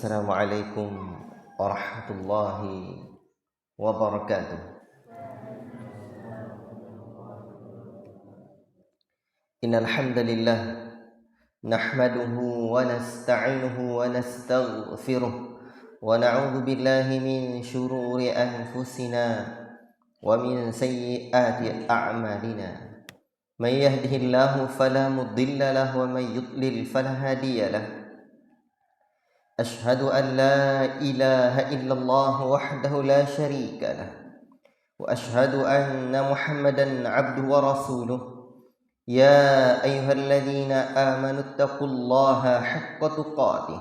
Assalamualaikum warahmatullahi wabarakatuh. Innal hamdalillah nahmaduhu wa nasta'inuhu wa nastaghfiruh wa na'udzu billahi min shururi anfusina wa min sayyiati a'malina. May yahdihillahu fala mudilla lahu wa may yudlil fala hadiya lahu. أشهد أن لا إله إلا الله وحده لا شريك له وأشهد أن محمدا عبده ورسوله يا أيها الذين آمنوا اتقوا الله حق تقاته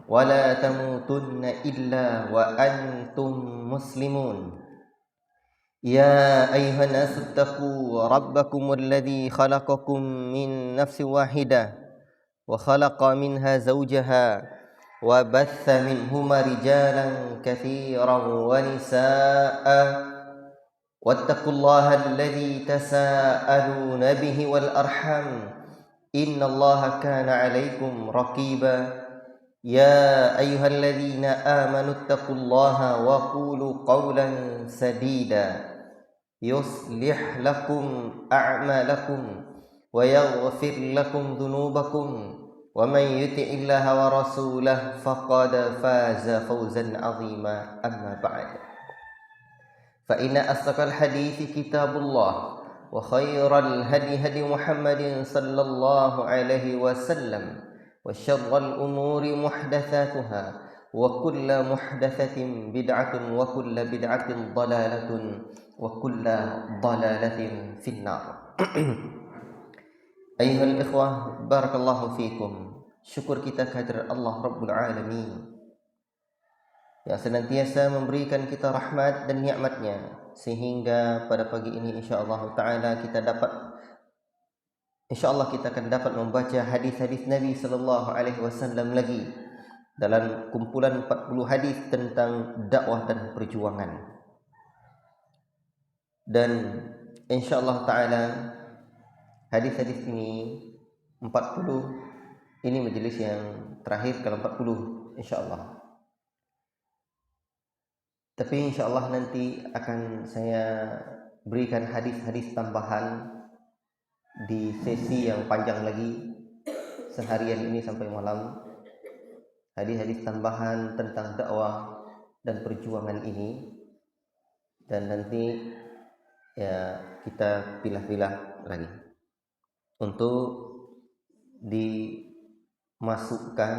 ولا تموتن إلا وأنتم مسلمون يا أيها الناس اتقوا ربكم الذي خلقكم من نفس واحدة وخلق منها زوجها وبث منهما رجالا كثيرا ونساء واتقوا الله الذي تساءلون به والأرحام إن الله كان عليكم رقيبا يا أيها الذين آمنوا اتقوا الله وقولوا قولا سديدا يصلح لكم أعمالكم ويغفر لكم ذنوبكم ومن يطع الله ورسوله فقد فاز فوزا عظيما أما بعد فإن أصدق الحديث كتاب الله وخير الهدي هدي محمد صلى الله عليه وسلم وشر الأمور محدثاتها وكل محدثة بدعة وكل بدعة ضلالة وكل ضلالة في النار. Ayuhal ikhwah, barakallahu fikum. Syukur kita kehadirat Allah Rabbul Alamin yang senantiasa memberikan kita rahmat dan nikmatnya, sehingga pada pagi ini insyaallah ta'ala kita akan dapat membaca hadis-hadis Nabi sallallahu alaihi wasallam lagi dalam kumpulan 40 hadis tentang dakwah dan perjuangan. Dan insyaallah ta'ala hadis-hadis ini 40, ini majelis yang terakhir kalau 40 insyaallah. Tapi insyaallah nanti akan saya berikan hadis-hadis tambahan di sesi yang panjang lagi seharian ini sampai malam. Hadis-hadis tambahan tentang dakwah dan perjuangan ini, dan nanti ya kita pilah-pilah lagi untuk dimasukkan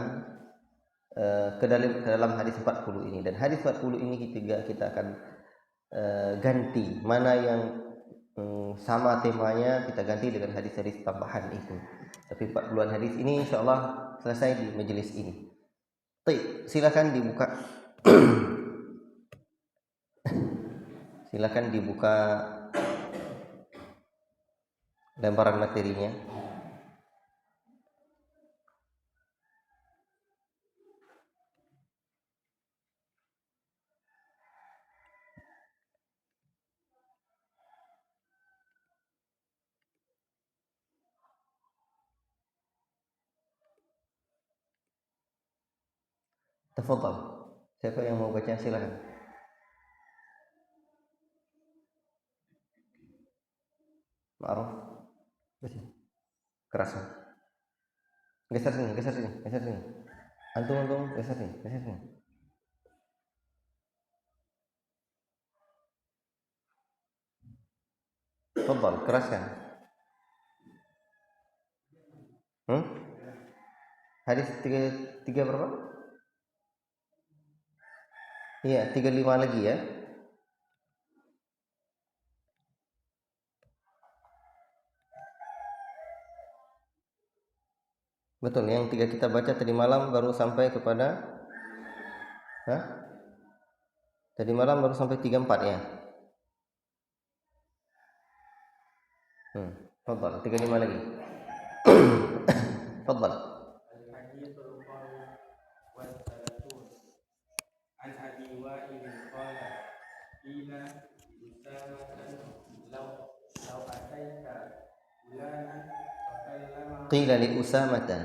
ke dalam hadis 40 ini. Dan hadis 40 ini kita akan ganti, mana yang sama temanya kita ganti dengan hadis-hadis tambahan itu. Tapi 40-an hadis ini insyaallah selesai di majelis ini. Baik, silakan dibuka. Silakan dibuka lembaran materinya. Tafadhal. Siapa yang mau baca silakan. Ma'ruf. Keras. Geser sini. Antum, geser sini. Tafadhal, keraskan. Hadis 3 berapa? Iya, 35 lagi ya. Betul, yang 3 kita baca tadi malam baru sampai kepada tadi malam baru sampai 34 ya. Tafadhal, 35 lagi. Tafadhal. Qila li Usamata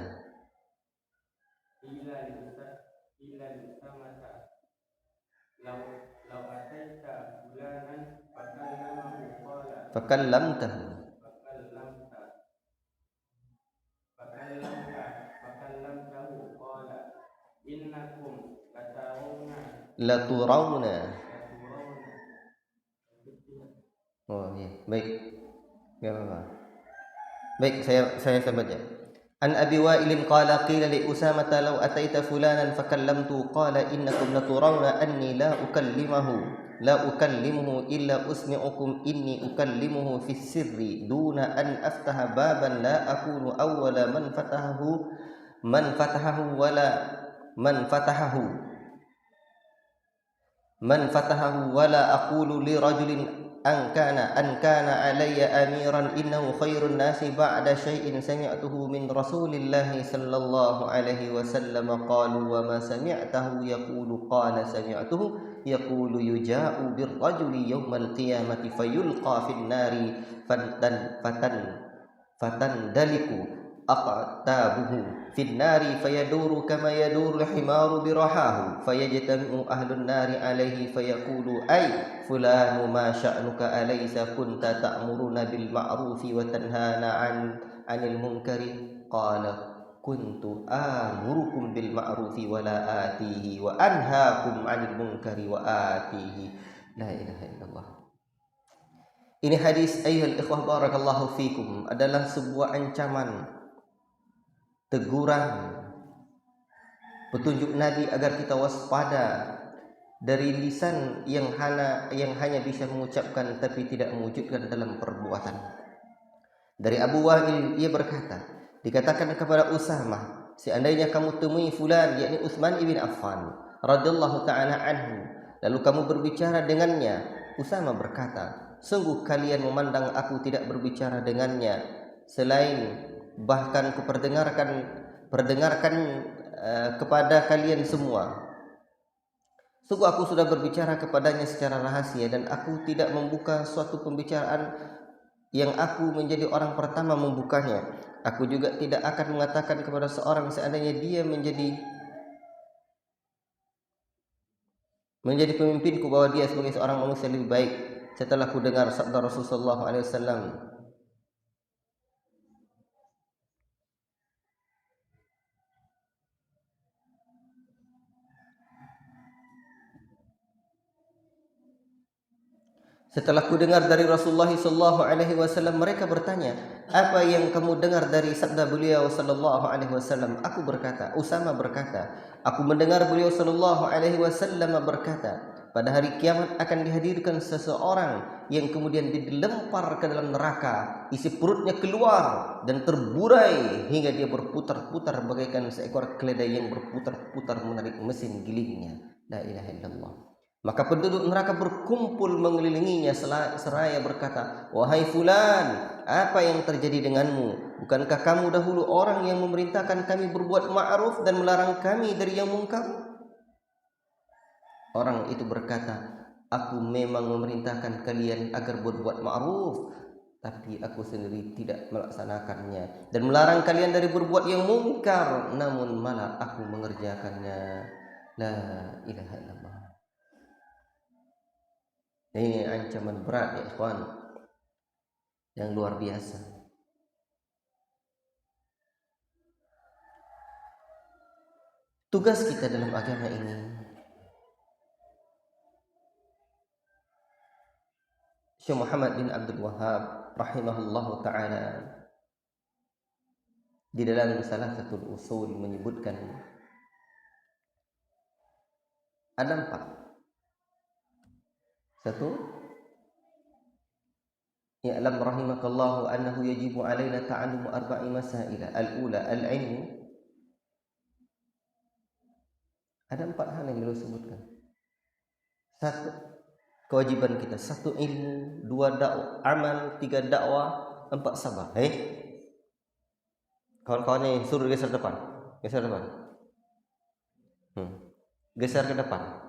fakallamtahu laturawna. Oh ya, baik. Ya, baik, saya baca. An Abi Wa'il qala qila li Usamah law ataita fulanan fakallamtu qala innakum laturawna anni la ukallimuhu illa usmi'ukum inni ukallimuhu fi sirri duna an aftaha baban la akunu awwala man fatahahu wala aqulu li rajulin an kana alayya amiran innahu khairun nasi ba'da syai'in sami'tuhu min Rasulillahi sallallahu alaihi wasallam qalu wa ma sami'tahu yaqulu qala sami'tuhu yaqulu yuja'u bir rajuli yawmal qiyamati fayulqa fin nari fatandaliku aqtabuhu fin nari fayaduru kama yaduru al-himaru birahahu fayajtami'u ahlun nari alaihi fayaqulu ay fulanu ma sya'nuka alaysa kunta ta'muruna bil ma'rufi wa tanhana 'anil munkari qala kuntu amurukum bil ma'rufi wa la atihi wa anhaakum 'anil munkari wa atihi. La ilaha illallah. Ini hadis ayyuhal ikhwah barakallahu fikum adalah sebuah ancaman, teguran, petunjuk Nabi agar kita waspada dari lisan yang hanya bisa mengucapkan tapi tidak mewujudkan dalam perbuatan. Dari Abu Wa'il, ia berkata, dikatakan kepada Usamah, seandainya kamu temui fulan, yakni Utsman ibn Affan radhiyallahu ta'ala anhu, lalu kamu berbicara dengannya. Usamah berkata, sungguh kalian memandang aku tidak berbicara dengannya selain bahkan perdengarkan kepada kalian semua. Sungguh aku sudah berbicara kepadanya secara rahasia dan aku tidak membuka suatu pembicaraan yang aku menjadi orang pertama membukanya. Aku juga tidak akan mengatakan kepada seorang seandainya dia menjadi pemimpinku bahwa dia sebagai seorang manusia lebih baik setelah ku dengar sabda Rasulullah SAW. Setelah ku dengar dari Rasulullah SAW, mereka bertanya, apa yang kamu dengar dari sabda beliau SAW? Aku berkata, Usamah berkata, aku mendengar beliau SAW berkata, pada hari kiamat akan dihadirkan seseorang yang kemudian dilempar ke dalam neraka, isi perutnya keluar dan terburai hingga dia berputar-putar bagaikan seekor keledai yang berputar-putar menarik mesin gilingnya. La ilaha illallah. Maka penduduk neraka berkumpul mengelilinginya seraya berkata, wahai fulan, apa yang terjadi denganmu? Bukankah kamu dahulu orang yang memerintahkan kami berbuat ma'ruf dan melarang kami dari yang mungkar? Orang itu berkata, aku memang memerintahkan kalian agar berbuat ma'ruf, tapi aku sendiri tidak melaksanakannya, dan melarang kalian dari berbuat yang mungkar, namun malah aku mengerjakannya. La ilaha illallah. Ini ancaman berat ya ikhwan, yang luar biasa. Tugas kita dalam agama ini, Syekh Muhammad bin Abdul Wahhab rahimahullahu ta'ala di dalam salah satu usul menyebutkan ada 4. Satu, ya'lam rahimakallahu annahu yajibu alaina ta'allumu 4 masail. Al-ula al-ilmu. Ada 4 hal yang beliau sebutkan. 1, kewajiban kita. 1, ilmu. 2, dakwah, amal. 3, dakwah. 4, sabar. Kawan-kawan ni suruh geser depan. Geser depan. Geser ke depan.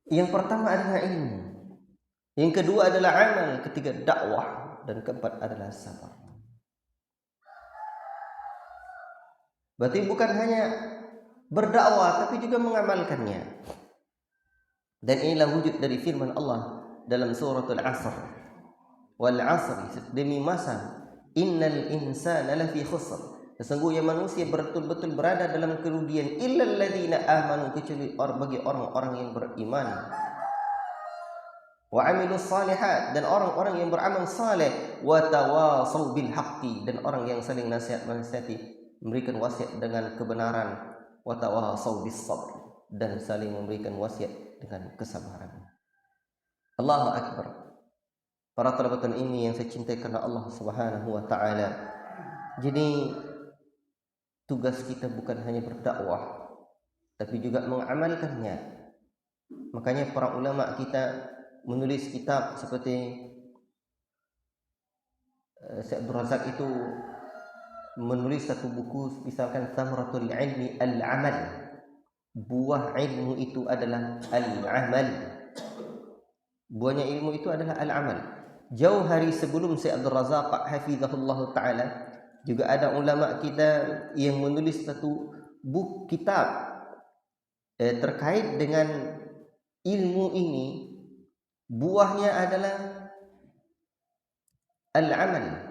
Yang pertama adalah ilmu, yang kedua adalah amal, ketiga dakwah, dan keempat adalah sabar. Berarti bukan hanya berdakwah tapi juga mengamalkannya. Dan inilah wujud dari firman Allah dalam suratul Asr. Wal 'asri, demi masa, innal insana lafi khusr. Sesungguhnya manusia betul-betul berada dalam kerugian, illal ladzina amanu, kecuali bagi orang-orang yang beriman, wa amilus salihat, dan orang-orang yang beramal saleh, wa tawasau bil haqqi, dan orang yang saling nasihati, memberikan wasiat dengan kebenaran, wa tawasau bis sabr, dan saling memberikan wasiat dengan kesabaran. Allahu akbar. Para talabatan ini yang saya cintai karena Allah Subhanahu wa taala. Jadi tugas kita bukan hanya berdakwah tapi juga mengamalkannya. Makanya para ulama kita menulis kitab seperti Syekh Abdul Razak itu menulis satu buku, misalkan Thamratul Ilmi Al-Amal. Buah ilmu itu adalah al-amal. Buahnya ilmu itu adalah al-amal. Jauh hari sebelum Syekh Abdul Razak hafizahullah taala, juga ada ulama kita yang menulis satu buku kitab terkait dengan ilmu ini. Buahnya adalah al-amal.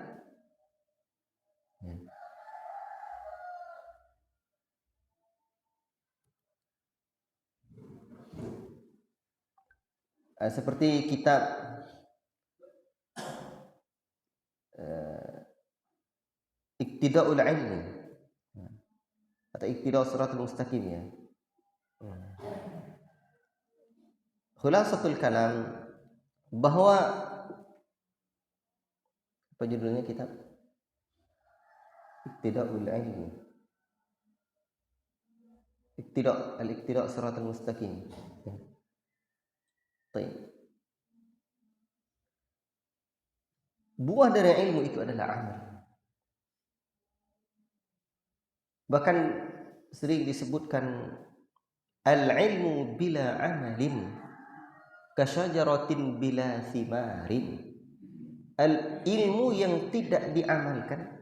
Seperti kitab Iqtida'ul Ilmi atau Iqtida'us Siratal Mustaqim ya. Khulasatul kalam, bahwa apa judulnya kitab? Iqtida'ul Ilmi. Al-Iqtida' Siratal Mustaqim. Baik. Buah dari ilmu itu adalah amal. Bahkan sering disebutkan al-ilmu bila amalin kasyajaratin bila thimarin. Al-ilmu yang tidak diamalkan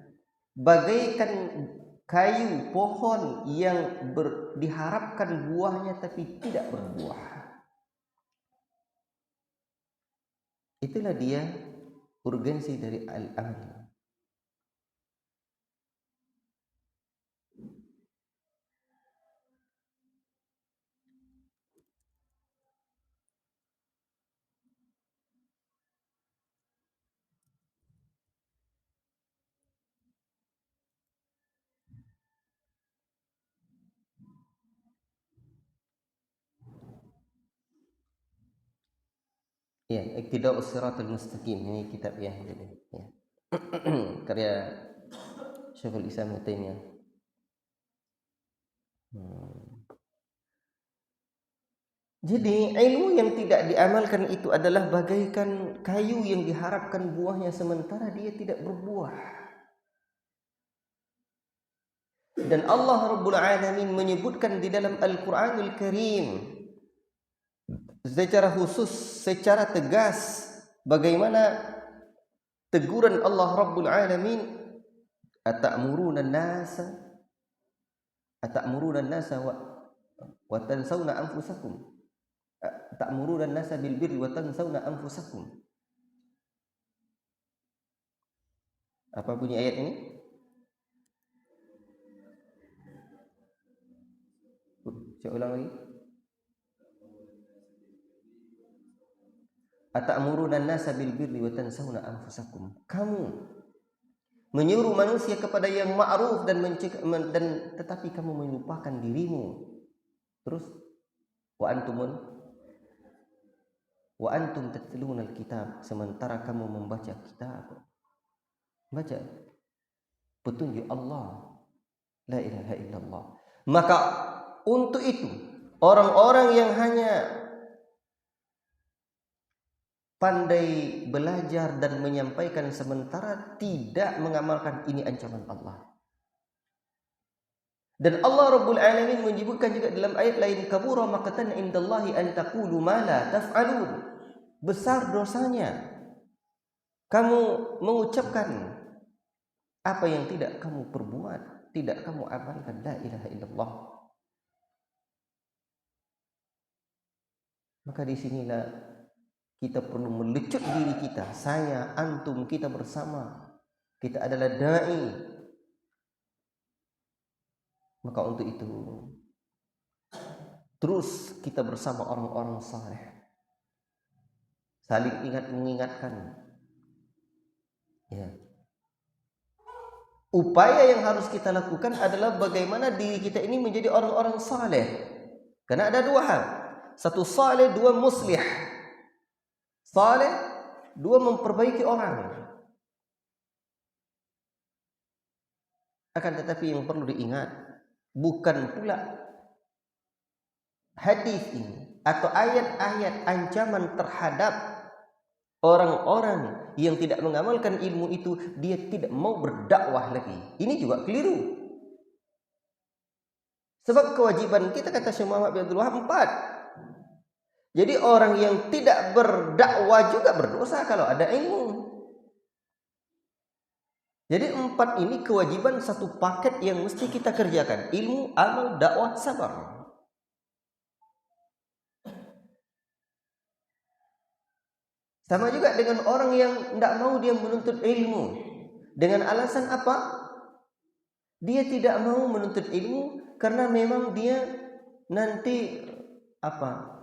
bagaikan kayu pohon yang diharapkan buahnya tapi tidak berbuah. Itulah dia urgensi dari al-amal. Ya, Iqtida'us Siratal Mustaqim, ini kitab ya. Karya Syekhul Islam Ibnu Taimiyah. Jadi ilmu yang tidak diamalkan itu adalah bagaikan kayu yang diharapkan buahnya sementara dia tidak berbuah. Dan Allah Rabbul Alamin menyebutkan di dalam Al-Qur'anul Karim secara khusus, secara tegas, bagaimana teguran Allah Rabbul Alamin, atamuruna an-nasa wa tansawna anfusakum, ta'muruna an-nasa bil birri wa tansawna anfusakum. Apa bunyi ayat ini? Saya ulang lagi. Atamuruna an-nasa bil birri wa tansawna anfusakum. Kamu menyuruh manusia kepada yang ma'ruf dan tetapi kamu melupakan dirimu. Terus wa antum tatluna al-kitab, sementara kamu membaca kitab. Baca petunjuk Allah, la ilaha illallah. Maka untuk itu orang-orang yang hanya pandai belajar dan menyampaikan sementara tidak mengamalkan, ini ancaman Allah. Dan Allah Rabbul Alamin menyebutkan juga dalam ayat lain, kabura maqtan indallahi an taqulu ma la taf'alun. Besar dosanya kamu mengucapkan apa yang tidak kamu perbuat, tidak kamu amalkan. La ilaha illallah. Maka disinilah kita perlu melecut diri kita. Saya, antum, kita bersama. Kita adalah da'i. Maka untuk itu terus kita bersama orang-orang saleh, saling ingat mengingatkan. Ya. Upaya yang harus kita lakukan adalah bagaimana diri kita ini menjadi orang-orang saleh. Karena ada dua hal. Satu saleh, dua muslih. Saleh, dua memperbaiki orang. Akan tetapi yang perlu diingat, bukan pula hadis ini atau ayat-ayat ancaman terhadap orang-orang yang tidak mengamalkan ilmu itu, dia tidak mau berdakwah lagi. Ini juga keliru. Sebab kewajiban kita, kata Syekh Muhammad bin Abdul Wahab, 4. Jadi orang yang tidak berdakwah juga berdosa kalau ada ilmu. Jadi 4 ini kewajiban satu paket yang mesti kita kerjakan. Ilmu, amal, dakwah, sabar. Sama juga dengan orang yang tidak mau dia menuntut ilmu. Dengan alasan apa? Dia tidak mau menuntut ilmu karena memang dia nanti apa?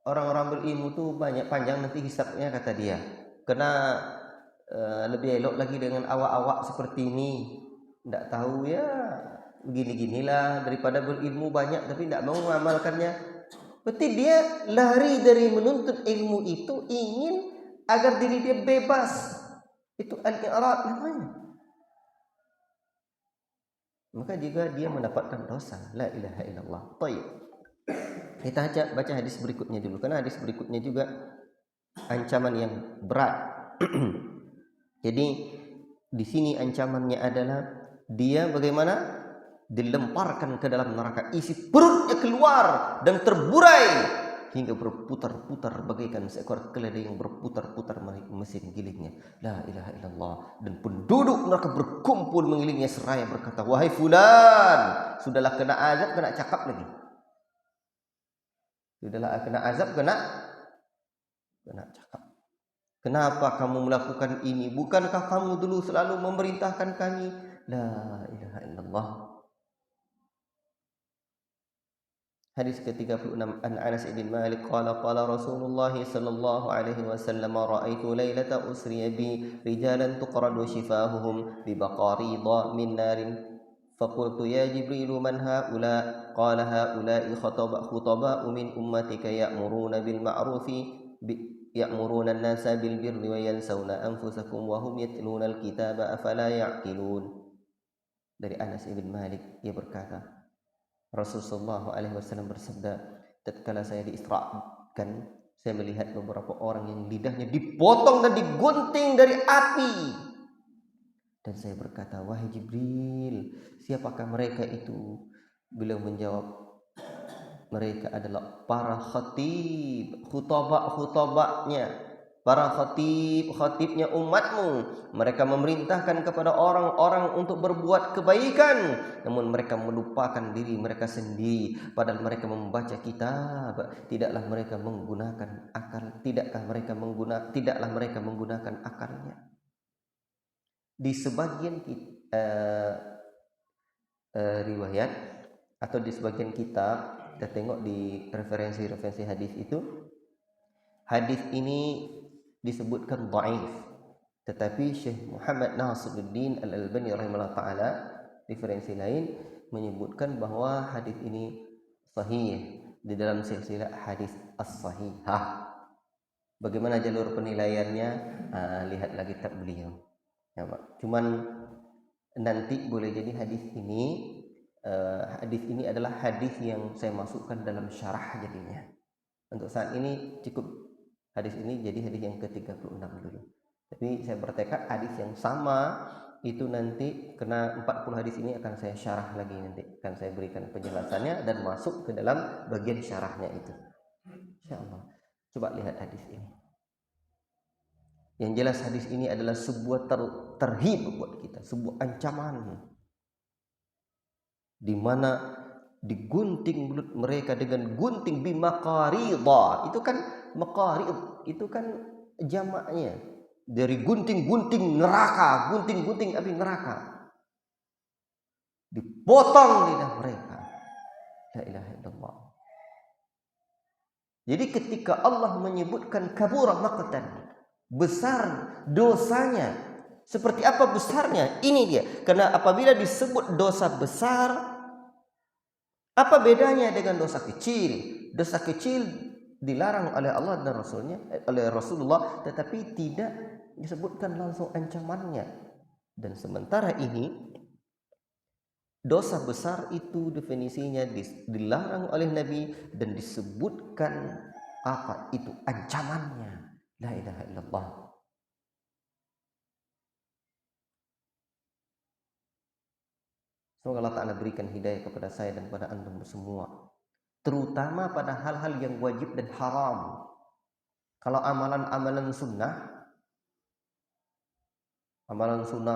Orang-orang berilmu tuh banyak panjang nanti hisabnya, kata dia. Karena lebih elok lagi dengan awak-awak seperti ini, tidak tahu ya begini-ginilah daripada berilmu banyak tapi tidak mau mengamalkannya. Berarti dia lari dari menuntut ilmu itu ingin agar diri dia bebas. Itu al-i'rad namanya. Maka juga dia mendapatkan dosa. La ilaha illallah. Baik. Kita baca hadis berikutnya dulu, karena hadis berikutnya juga ancaman yang berat. Jadi di sini ancamannya adalah dia bagaimana dilemparkan ke dalam neraka, isi perutnya keluar dan terburai hingga berputar-putar bagaikan seekor keledai yang berputar-putar mesin gilingnya. La ilaha illallah. Dan penduduk neraka berkumpul mengelilingnya seraya berkata, wahai fulan, sudahlah kena azab, kena cakap lagi. Sudahlah kena azab, kena cakap. Kenapa kamu melakukan ini? Bukankah kamu dulu selalu memerintahkan kami? La ilaha illallah. Hadis ke-36, an Anas bin Malik qala qala Rasulullah sallallahu alaihi wasallam, ra'aitu lailata usriya bi rijalan tuqradu shifahuhum bi baqarida min narin faqultu ya Jibril man haula qala haula'i khutaba'u min ummatika ya'muruna bil ma'rufi ya'muruna an-nasa bil birri wa yansawna anfusakum wa hum yatluna al-kitaba afala ya'qilun. Dari Anas bin Malik, ia berkata, Rasulullah SAW bersabda, tatkala saya diisrakan, saya melihat beberapa orang yang lidahnya dipotong dan digunting dari api. Dan saya berkata, wahai Jibril, siapakah mereka itu? Beliau menjawab, mereka adalah para khatib, khutabaknya, para khatibnya umatmu. Mereka memerintahkan kepada orang-orang untuk berbuat kebaikan, namun mereka melupakan diri mereka sendiri. Padahal mereka membaca kitab, tidaklah mereka menggunakan akal, tidaklah mereka menggunakan akalnya. Di sebagian riwayat atau di sebagian kitab, kita tengok di referensi hadis itu, hadis ini disebutkan dhaif, tetapi Syekh Muhammad Nasiruddin Al-Albani rahimahullah taala referensi lain menyebutkan bahwa hadis ini sahih di dalam silsilah hadis as-sahihah. Bagaimana jalur penilaiannya? Lihat lagi kitab beliau. Ya, Pak. Cuman nanti boleh jadi hadis ini adalah hadis yang saya masukkan dalam syarah jadinya. Untuk saat ini cukup hadis ini jadi hadis yang ke-36 dulu. Tapi saya bertekad hadis yang sama itu nanti, kena 40 hadis ini akan saya syarah lagi nanti. akan saya berikan penjelasannya dan masuk ke dalam bagian syarahnya itu. Insyaallah. Coba lihat hadis ini. Yang jelas hadis ini adalah sebuah terhib buat kita, sebuah ancaman di mana digunting mulut mereka dengan gunting bimaqarida. Itu kan maqarid, itu kan jamaknya dari gunting-gunting neraka, gunting-gunting api neraka. Dipotong lidah mereka. La ilaha illallah. Jadi ketika Allah menyebutkan kabura maqtan, besar dosanya, seperti apa besarnya? Ini dia. Karena apabila disebut dosa besar, apa bedanya dengan dosa kecil? Dosa kecil dilarang oleh Allah dan Rasulnya, oleh Rasulullah, tetapi tidak disebutkan langsung ancamannya. Dan sementara ini dosa besar itu definisinya dilarang oleh Nabi dan disebutkan apa itu ancamannya. La ilaha illallah. Semoga Allah Ta'ala berikan hidayah kepada saya dan kepada antum semua, terutama pada hal-hal yang wajib dan haram. Kalau amalan-amalan sunnah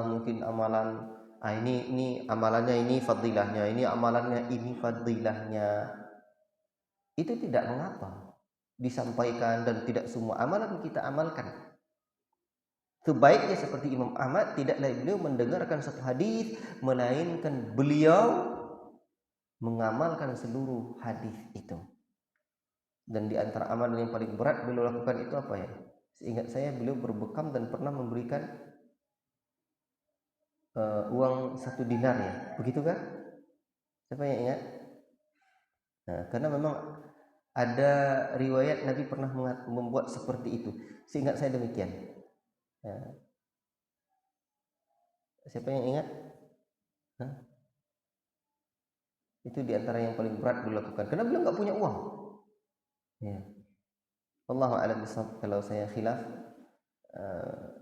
mungkin amalan ini amalannya ini fadilahnya, ini amalannya ini fadilahnya, itu tidak mengapa disampaikan dan tidak semua amalan kita amalkan. Sebaiknya seperti Imam Ahmad, tidaklah beliau mendengarkan satu hadis melainkan beliau mengamalkan seluruh hadis itu. Dan di antara amalan yang paling berat beliau lakukan itu apa ya? Seingat saya beliau berbekam dan pernah memberikan uang 1 dinar ya, begitu kan? Siapa yang ingat? Nah, karena memang ada riwayat Nabi pernah membuat seperti itu. Seingat saya demikian. Nah, siapa yang ingat? Hah? Itu diantara yang paling berat beliau lakukan karena beliau nggak punya uang. Ya. Wallahu a'lam bishawab. Kalau saya khilaf,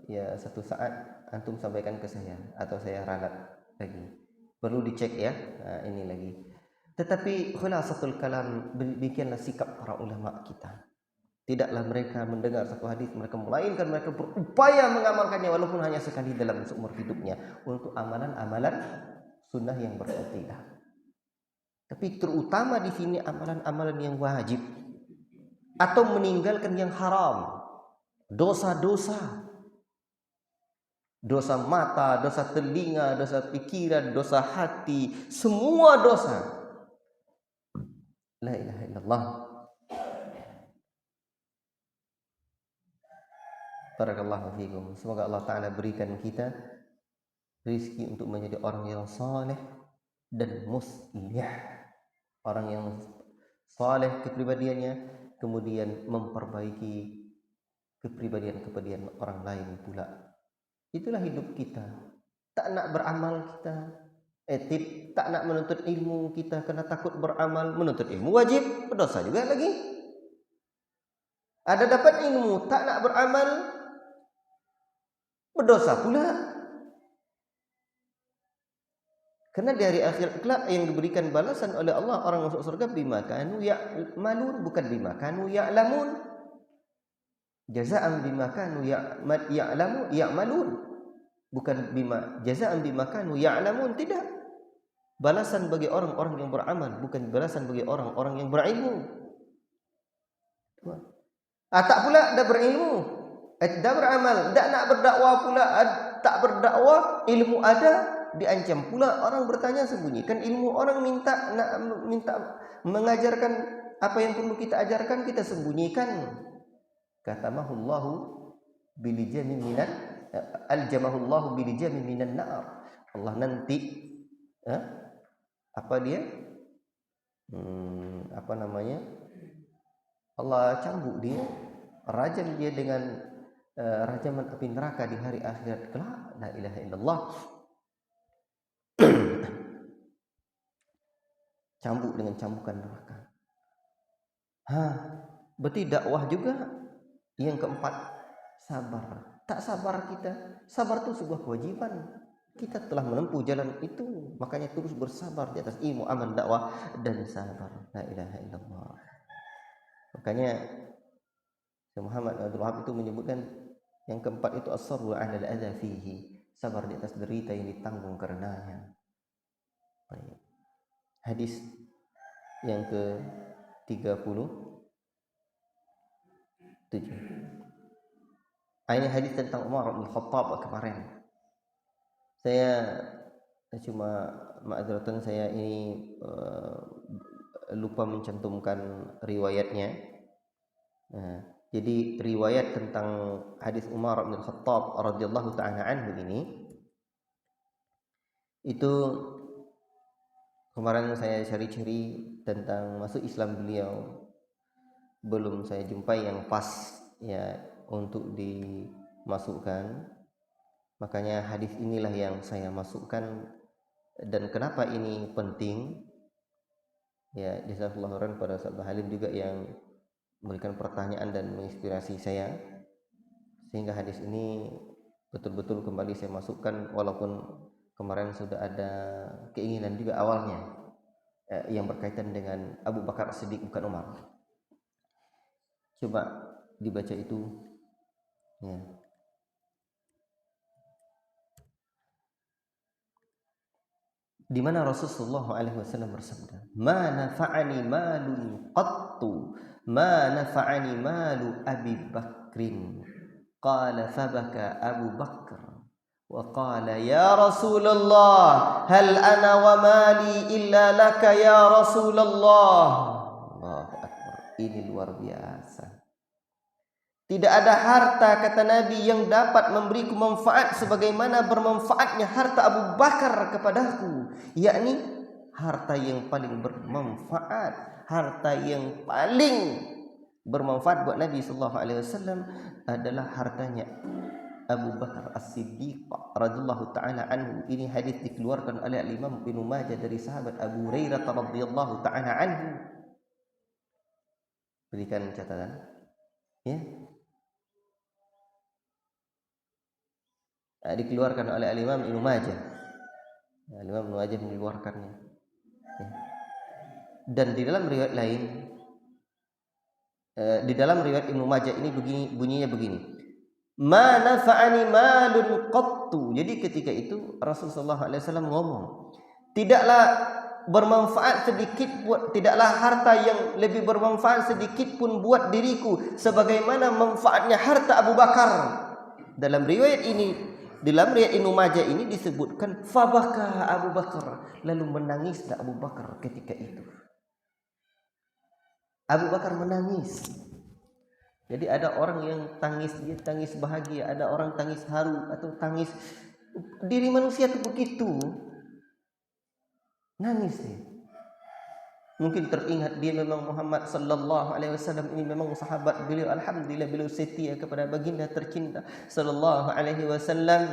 ya satu saat antum sampaikan ke saya atau saya ralat lagi. Perlu dicek ya. Nah, ini lagi. Tetapi khulasatul kalam, demikianlah sikap para ulama kita. Tidaklah mereka mendengar satu hadis mereka melainkan mereka berupaya mengamalkannya walaupun hanya sekali dalam seumur hidupnya untuk amalan-amalan sunnah yang berfadilah. Tapi terutama di sini amalan-amalan yang wajib atau meninggalkan yang haram, dosa-dosa, dosa mata, dosa telinga, dosa pikiran, dosa hati, semua dosa. La ilaha illallah. Barakallahu fikum. Semoga Allah Ta'ala berikan kita rizki untuk menjadi orang yang saleh dan muslih. Orang yang saleh kepribadiannya, kemudian memperbaiki kepribadian orang lain pula. Itulah hidup kita. Tak nak beramal kita, tak nak menuntut ilmu kita karena takut beramal. Menuntut ilmu wajib, berdosa juga lagi. Ada dapat ilmu, tak nak beramal, berdosa pula. Karena di hari akhirat kelak yang diberikan balasan oleh Allah orang masuk surga bima kanu ya'malun, bukan bima kanu ya'lamun. Jazaan bima kanu ya'malun, bukan bima jazaan bima kanu ya'lamun, tidak. Balasan bagi orang-orang yang beramal, bukan balasan bagi orang-orang yang berilmu. Tak pula dah berilmu, dah beramal, dah nak berdakwah pula, tak berdakwah, ilmu ada, diancam pula. Orang bertanya sembunyikan ilmu, orang minta mengajarkan apa yang perlu kita ajarkan, kita sembunyikan. Katamahullahu bilijami minan aljamahullahu bilijami minan nar. Allah nanti apa dia? Apa namanya? Allah cambuk dia, rajam dia dengan rajaman api neraka di hari akhirat kelak. La ilaha illallah. Cambuk dengan cambukan neraka. Berarti dakwah juga. Yang keempat, sabar. Tak sabar kita. Sabar itu sebuah kewajiban. Kita telah menempuh jalan itu, makanya terus bersabar di atas ilmu, amal, dakwah, dan sabar. La ilaha illallah. Makanya Syekh Muhammad Abdul Wahab itu menyebutkan yang keempat itu as-sabru 'ala al-adza fihi, sabar di atas derita yang ditanggung karenanya. Baik. Hadis yang ke-37. Ini hadis tentang Umar bin Khattab kemarin. Saya cuma ma'adzratan, saya ini lupa mencantumkan riwayatnya. Nah, jadi riwayat tentang hadis Umar bin Khattab radhiyallahu ta'ala anhu ini, itu kemarin saya cari-cari tentang masuk Islam beliau, belum saya jumpai yang pas ya untuk dimasukkan. Makanya hadis inilah yang saya masukkan. Dan kenapa ini penting? Ya, jazakallahu khairan pada sahabat Halim juga yang memberikan pertanyaan dan menginspirasi saya, sehingga hadis ini betul-betul kembali saya masukkan, walaupun kemarin sudah ada keinginan juga awalnya yang berkaitan dengan Abu Bakar As-Siddiq bukan Umar. Coba dibaca itu ya. Di mana Rasulullah SAW bersabda, "Ma nafa'ani malun qattu, ma nafa'ani malu Abi Bakrin." Qala fabaka Abu Bakr wa qala ya Rasulullah, hal ana wa mali illa laka ya Rasulullah. Allahu Akbar. Ini luar biasa. Tidak ada harta, kata Nabi, yang dapat memberiku manfaat sebagaimana bermanfaatnya harta Abu Bakar kepadaku, yakni harta yang paling bermanfaat, harta yang paling bermanfaat buat Nabi sallallahu alaihi wasallam adalah hartanya Abu Bakar As-Siddiq radhiyallahu taala anhu. Ini hadis dikeluarkan oleh Imam Ibnu Majah dari sahabat Abu Hurairah radhiyallahu taala anhu. Berikan catatan ya. Dikeluarkan oleh Imam Ibnu Majah. Imam Ibnu Majah mengeluarkannya. Ya. Dan di dalam riwayat lain, di dalam riwayat Ibnu Majah ini bunyinya begini. Ma nafa'ani malun qattu. Jadi ketika itu Rasulullah SAW ngomong, tidaklah bermanfaat sedikit buat, tidaklah harta yang lebih bermanfaat sedikit pun buat diriku sebagaimana manfaatnya harta Abu Bakar. Dalam riwayat ini, dalam riwayat Ibnu Majah ini disebutkan fabaka Abu Bakar, lalu menangislah Abu Bakar ketika itu. Abu Bakar menangis. Jadi ada orang yang tangis, dia tangis bahagia, ada orang tangis haru atau tangis. Diri manusia itu begitu, nangis dia. Mungkin teringat dia memang Muhammad sallallahu alaihi wasallam ini memang sahabat beliau, alhamdulillah beliau setia kepada baginda tercinta sallallahu alaihi wasallam.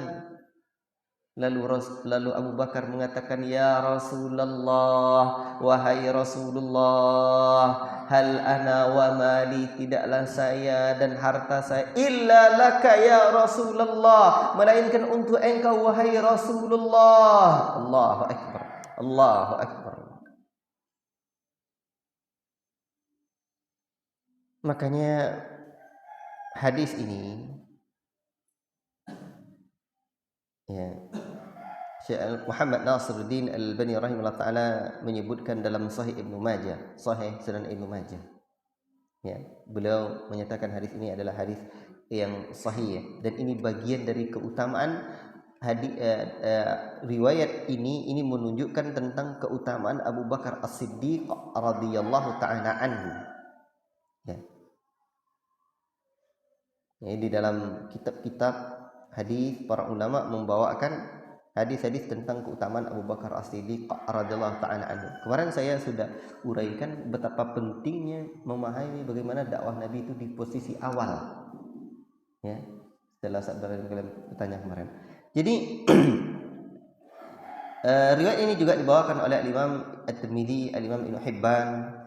Lalu Abu Bakar mengatakan, ya Rasulullah, wahai Rasulullah, hal ana wa mali, tidaklah saya dan harta saya, illa laka ya Rasulullah, melainkan untuk engkau wahai Rasulullah. Allahu akbar, Allahu akbar. Makanya hadis ini ya, Syekh Muhammad Nasiruddin Al-Albani rahimahullah taala menyebutkan dalam Sahih Ibnu Majah, Sahih Sunan Ibnu Majah. Ya, beliau menyatakan hadis ini adalah hadis yang sahih dan ini bagian dari keutamaan hadis riwayat ini menunjukkan tentang keutamaan Abu Bakar As-Siddiq radhiyallahu taala anhu. Ya. Di dalam kitab-kitab hadis para ulama membawakan hadis-hadis tentang keutamaan Abu Bakar As-Siddiq radhiyallahu taala anhu. Kemarin saya sudah uraikan betapa pentingnya memahami bagaimana dakwah Nabi itu di posisi awal. Ya, setelah sabda kalian bertanya kemarin. Jadi riwayat ini juga dibawakan oleh Imam At-Tirmidzi, Imam Ibnu Hibban.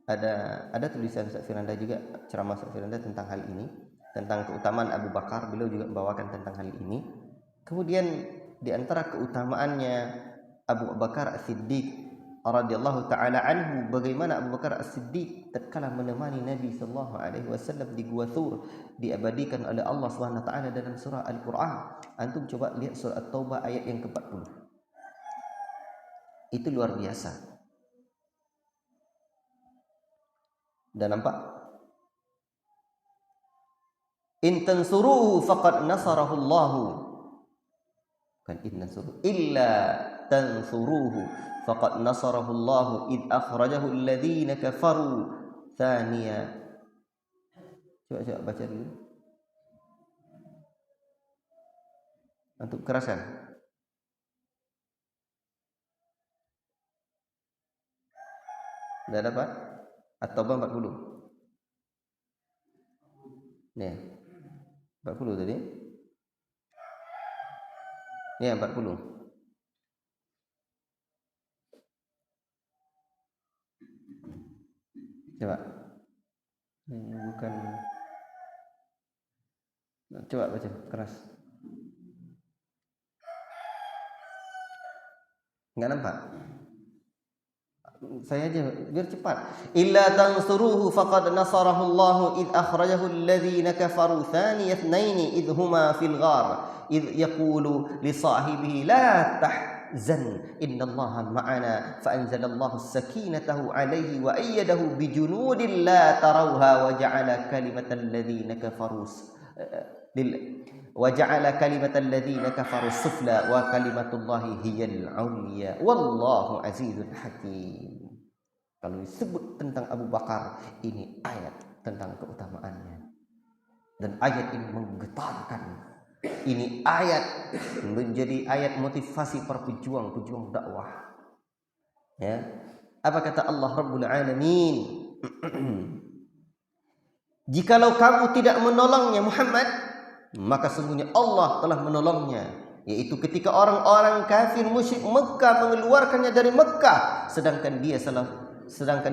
Ada tulisan Ustaz Firanda juga, ceramah Ustaz Firanda tentang hal ini, tentang keutamaan Abu Bakar. Beliau juga membawakan tentang hal ini. Kemudian di antara keutamaannya Abu Bakar As-Siddiq radhiyallahu taala anhu, bagaimana Abu Bakar As-Siddiq tatkala menemani Nabi sallallahu alaihi wasallam di Gua Thur, diabadikan oleh Allah Subhanahu wa taala dalam surah Al-Qur'an. Antum coba lihat surah At-Taubah ayat yang ke-40. Itu luar biasa. Dan nampak? In tansuruhu faqad nasarahu Allah. Kan in tansuruhu illa tansuruhu faqad nasarahu Allah id akhrajahu alladhina kafaru thaniya. Coba baca dulu. Antum kerasan. Sudah dapat? At-Taubah 40. Nih. 40 tadi. Ya, 40. Coba. Bukan. Coba baca keras. Enggak nampak? Saya aja biar cepat. Illa tansuruhu faqad nasarahu Allah id akhrajahu alladhina kafaru thaniya ithnaini id huma fil ghar id yaqulu li sahibihi la tahzan innallaha ma'ana fa anzalallahu sakinatahu alayhi wa ayyadahu bijunudin la tarawha wa ja'ala kalimatal ladzina kafaru وجعل كلمة الذين كفروا السفلى وكلمة الله هي العليا والله عزيز حكيم. Kalau disebut tentang Abu Bakar, ini ayat tentang keutamaannya, dan ayat ini menggetarkan. Ini ayat menjadi ayat motivasi para pejuang dakwah. Ya, apa kata Allah Rabbul Alamin? Jikalau kamu tidak menolongnya Muhammad, maka sungguhnya Allah telah menolongnya, yaitu ketika orang-orang kafir musyrik Mekah mengeluarkannya dari Mekah, sedangkan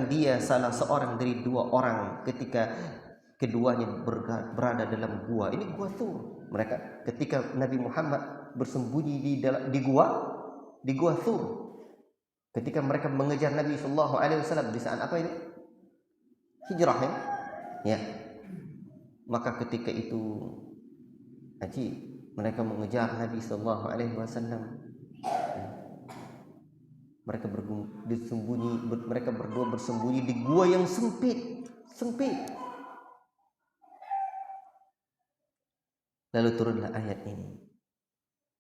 dia salah seorang dari dua orang ketika keduanya berada dalam gua. Ini Gua Thur. Mereka ketika Nabi Muhammad bersembunyi di Gua Thur, ketika mereka mengejar Nabi sallallahu alaihi wasallam di saat apa ini? Hijrah, ya. Maka ketika itu mereka mengejar Nabi sallallahu alaihi wasallam. Mereka berdua bersembunyi di gua yang sempit. Lalu turunlah ayat ini.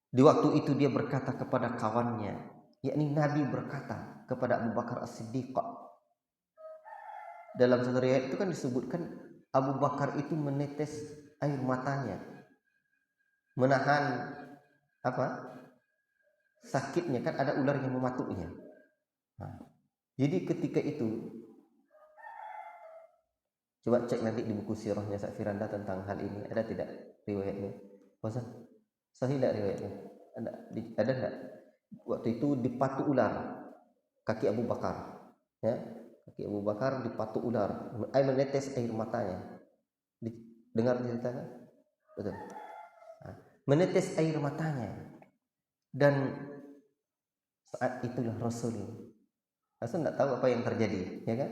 Di waktu itu dia berkata kepada kawannya, yakni Nabi berkata kepada Abu Bakar As-Siddiq. Dalam satu riwayat itu kan disebutkan Abu Bakar itu menetes air matanya, menahan sakitnya, kan ada ular yang mematuknya. Jadi ketika itu, coba cek nanti di buku sirahnya Syak Firanda tentang hal ini, ada tidak riwayatnya? Bosan? Sahih tidak riwayatnya? Ada tidak? Waktu itu dipatuk ular kaki Abu Bakar, ya, kaki Abu Bakar dipatuk ular, menetes air matanya. Dengar ceritanya? Betul. Menetes air matanya, dan saat itulah Rasul tidak tahu apa yang terjadi, ya kan?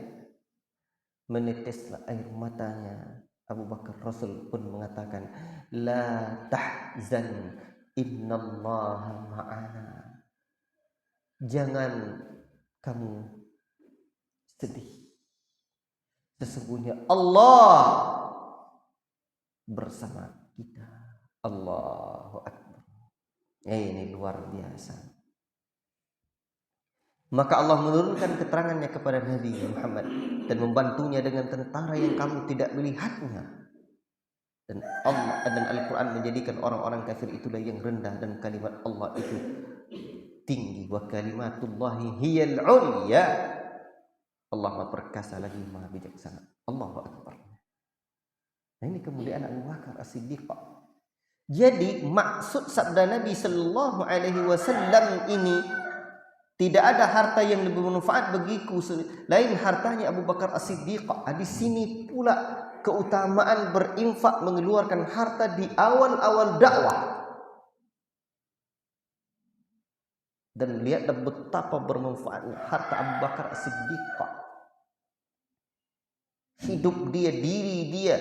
Meneteslah air matanya Abu Bakar. Rasul pun mengatakan, la tahzan innallaha ma'ana. Jangan kamu sedih, sesungguhnya Allah bersama kita. Allahu Akbar. Ini luar biasa. Maka Allah menurunkan keterangannya kepada Nabi Muhammad dan membantunya dengan tentara yang kamu tidak melihatnya. Dan Allah dan Al-Quran menjadikan orang-orang kafir itulah yang rendah, dan kalimat Allah itu tinggi. Wa kalimatullahi hiyal ulya. Allah Maha perkasa lagi Maha bijaksana. Allahu Akbar. Nah, ini kemuliaan Abu Bakar As-Siddiq. Jadi maksud sabda Nabi sallallahu alaihi wasallam ini, tidak ada harta yang lebih bermanfaat bagiku lain hartanya Abu Bakar As-Siddiq. Di sini pula keutamaan berinfak, mengeluarkan harta di awal-awal dakwah. Dan lihatlah betapa bermanfaatnya harta Abu Bakar As-Siddiq. Hidup dia, diri dia.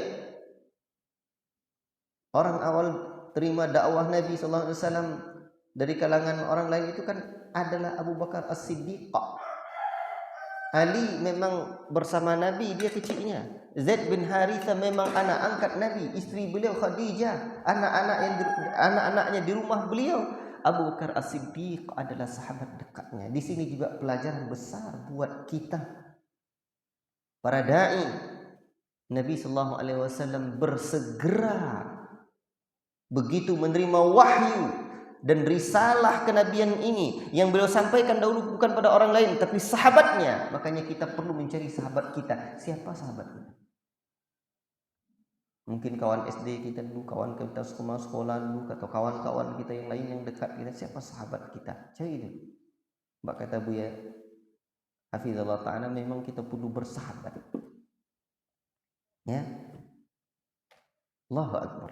Orang awal terima dakwah Nabi SAW dari kalangan orang lain itu kan adalah Abu Bakar As-Siddiq. Ali memang bersama Nabi dia kecilnya. Zaid bin Haritha memang anak angkat Nabi, istri beliau Khadijah, anak-anaknya di rumah beliau. Abu Bakar As-Siddiq adalah sahabat dekatnya. Di sini juga pelajaran besar buat kita para dai. Nabi sallallahu alaihi wasallam bersegera begitu menerima wahyu dan risalah kenabian ini yang beliau sampaikan dahulu bukan pada orang lain tapi sahabatnya. Makanya kita perlu mencari sahabat kita. Siapa sahabat kita? Mungkin kawan SD kita dulu, kawan kita sekolah dulu, atau kawan-kawan kita yang lain yang dekat kita. Siapa sahabat kita? Cari itu. Mbak kata Buya Hafizallah Ta'ala, memang kita perlu bersahabat. Ya, Allahu Akbar.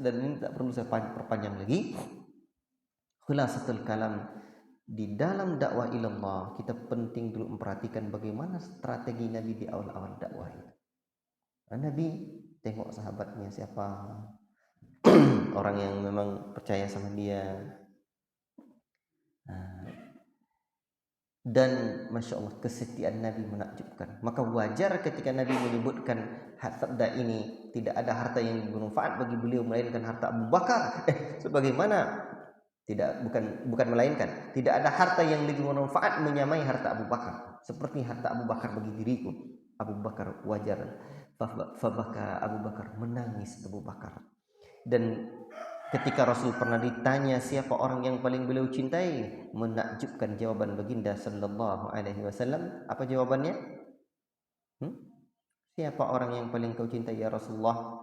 Dan ini tak perlu saya perpanjang lagi. Khulasatul kalam, di dalam dakwah ilallah kita penting dulu memperhatikan bagaimana strategi Nabi di awal-awal dakwah itu. Nabi tengok sahabatnya siapa, orang yang memang percaya sama dia. Dan Masya Allah kesetiaan Nabi menakjubkan. Maka wajar ketika Nabi menyebutkan sabda ini, tidak ada harta yang bermanfaat bagi beliau melainkan harta Abu Bakar. Sebagaimana bukan melainkan, tidak ada harta yang lebih bermanfaat menyamai harta Abu Bakar. Seperti harta Abu Bakar bagi diriku. Abu Bakar wajar. Fabaka Abu Bakar, menangis Abu Bakar. Dan ketika Rasul pernah ditanya siapa orang yang paling beliau cintai, menakjubkan jawaban baginda sallallahu alaihi wasallam. Apa jawabannya? Siapa orang yang paling kau cintai ya Rasulullah?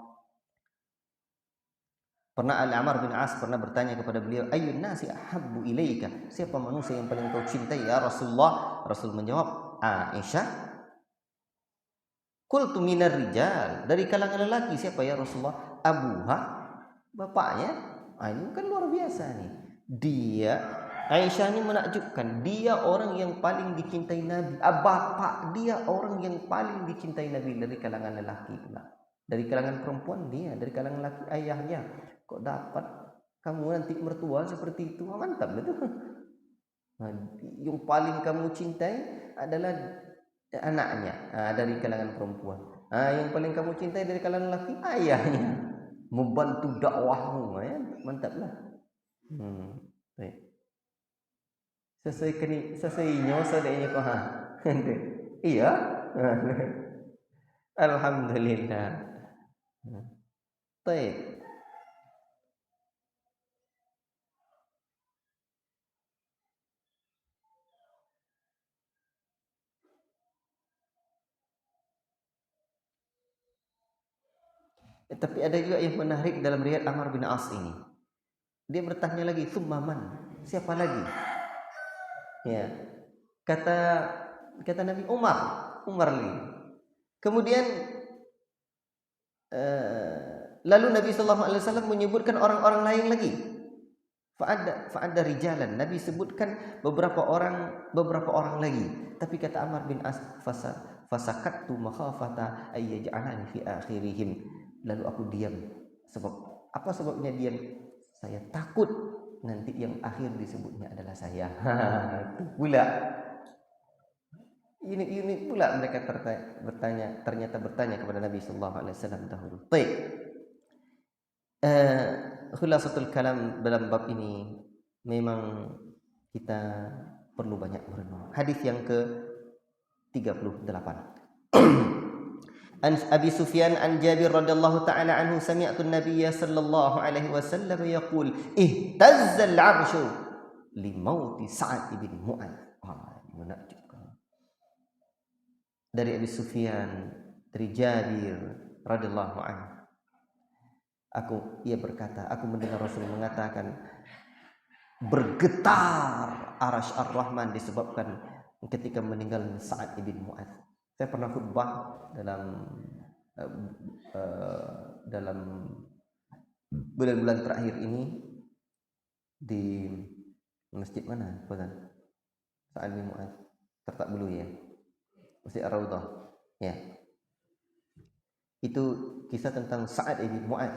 Pernah Al-Amar bin As pernah bertanya kepada beliau, ayyun nasi ahabbu ilaika? Siapa manusia yang paling kau cintai ya Rasulullah? Rasul menjawab, Aisyah. Qultu minar rijal, dari kalangan lelaki siapa ya Rasulullah? Abuha, bapaknya. Ini kan luar biasa nih. Dia, Aisyah ini menakjubkan, dia orang yang paling dicintai Nabi. Bapak dia orang yang paling dicintai Nabi dari kalangan lelaki pula. Dari kalangan perempuan dia, dari kalangan lelaki ayahnya. Kok dapat kamu nanti mertua seperti itu? Mantap betul. Yang paling kamu cintai adalah anaknya, dari kalangan perempuan. Yang paling kamu cintai dari kalangan lelaki ayahnya. Membantu dakwahmu, ya mantaplah. Baik. Sesuainya saudaranya kau iya. Alhamdulillah. Baik. Tapi ada juga yang menarik dalam riwayat Amr bin As ini. Dia bertanya lagi, "Tsummaman?" Siapa lagi? Ya. Kata Nabi Umar lagi. Kemudian lalu Nabi sallallahu alaihi wasallam menyebutkan orang-orang lain lagi. Fa'ada rijalan. Nabi sebutkan beberapa orang lagi. Tapi kata Amr bin As, fasakattu makhafata ayyaj'alani fi akhirihim. Lalu aku diam. Apa sebabnya diam? Saya takut nanti yang akhir disebutnya adalah saya. Pula ini pula mereka ternyata bertanya kepada Nabi sallallahu alaihi wasallam dahulu. Baik. Khulasatul kalam dalam bab ini memang kita perlu banyak merenung. Hadis yang ke-38. An Abi Sufyan an Jabir radhiyallahu ta'ala anhu sami'tu an-nabiy sallallahu alaihi wasallam yaqul ihtazza al-'arsyu li mauti Sa'ad bin Mu'adz. Menakjubkan. Dari Abi Sufyan, dari Jabir radhiyallahu anhu. Ia berkata, aku mendengar Rasul mengatakan, bergetar arasy ar-Rahman disebabkan ketika meninggal Sa'ad bin Mu'adz. Saya pernah khutbah dalam bulan-bulan terakhir ini di Masjid mana? Bukan. Sa'ad bin Mu'adz. Tertak dulu ya. Masjid Ar-Raudhah. Ya. Itu kisah tentang Sa'ad bin Mu'adz.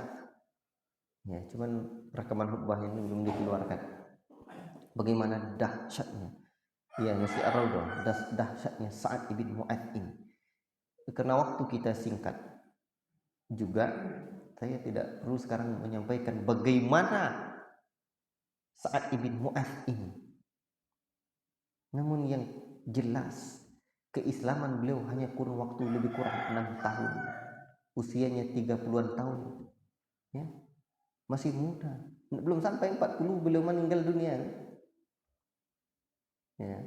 Ya, cuman rekaman khutbahnya ini belum dikeluarkan. Bagaimana dahsyatnya. Ya, Masjid Ar-Raudhah, dahsyatnya Sa'ad bin Mu'adz ini. Karena waktu kita singkat juga, saya tidak perlu sekarang menyampaikan bagaimana Sa'ad bin Mu'adz ini. Namun yang jelas, keislaman beliau hanya kurun waktu lebih kurang 6 tahun. Usianya 30-an tahun. Ya. Masih muda. Belum sampai 40 beliau meninggal dunia. Ya.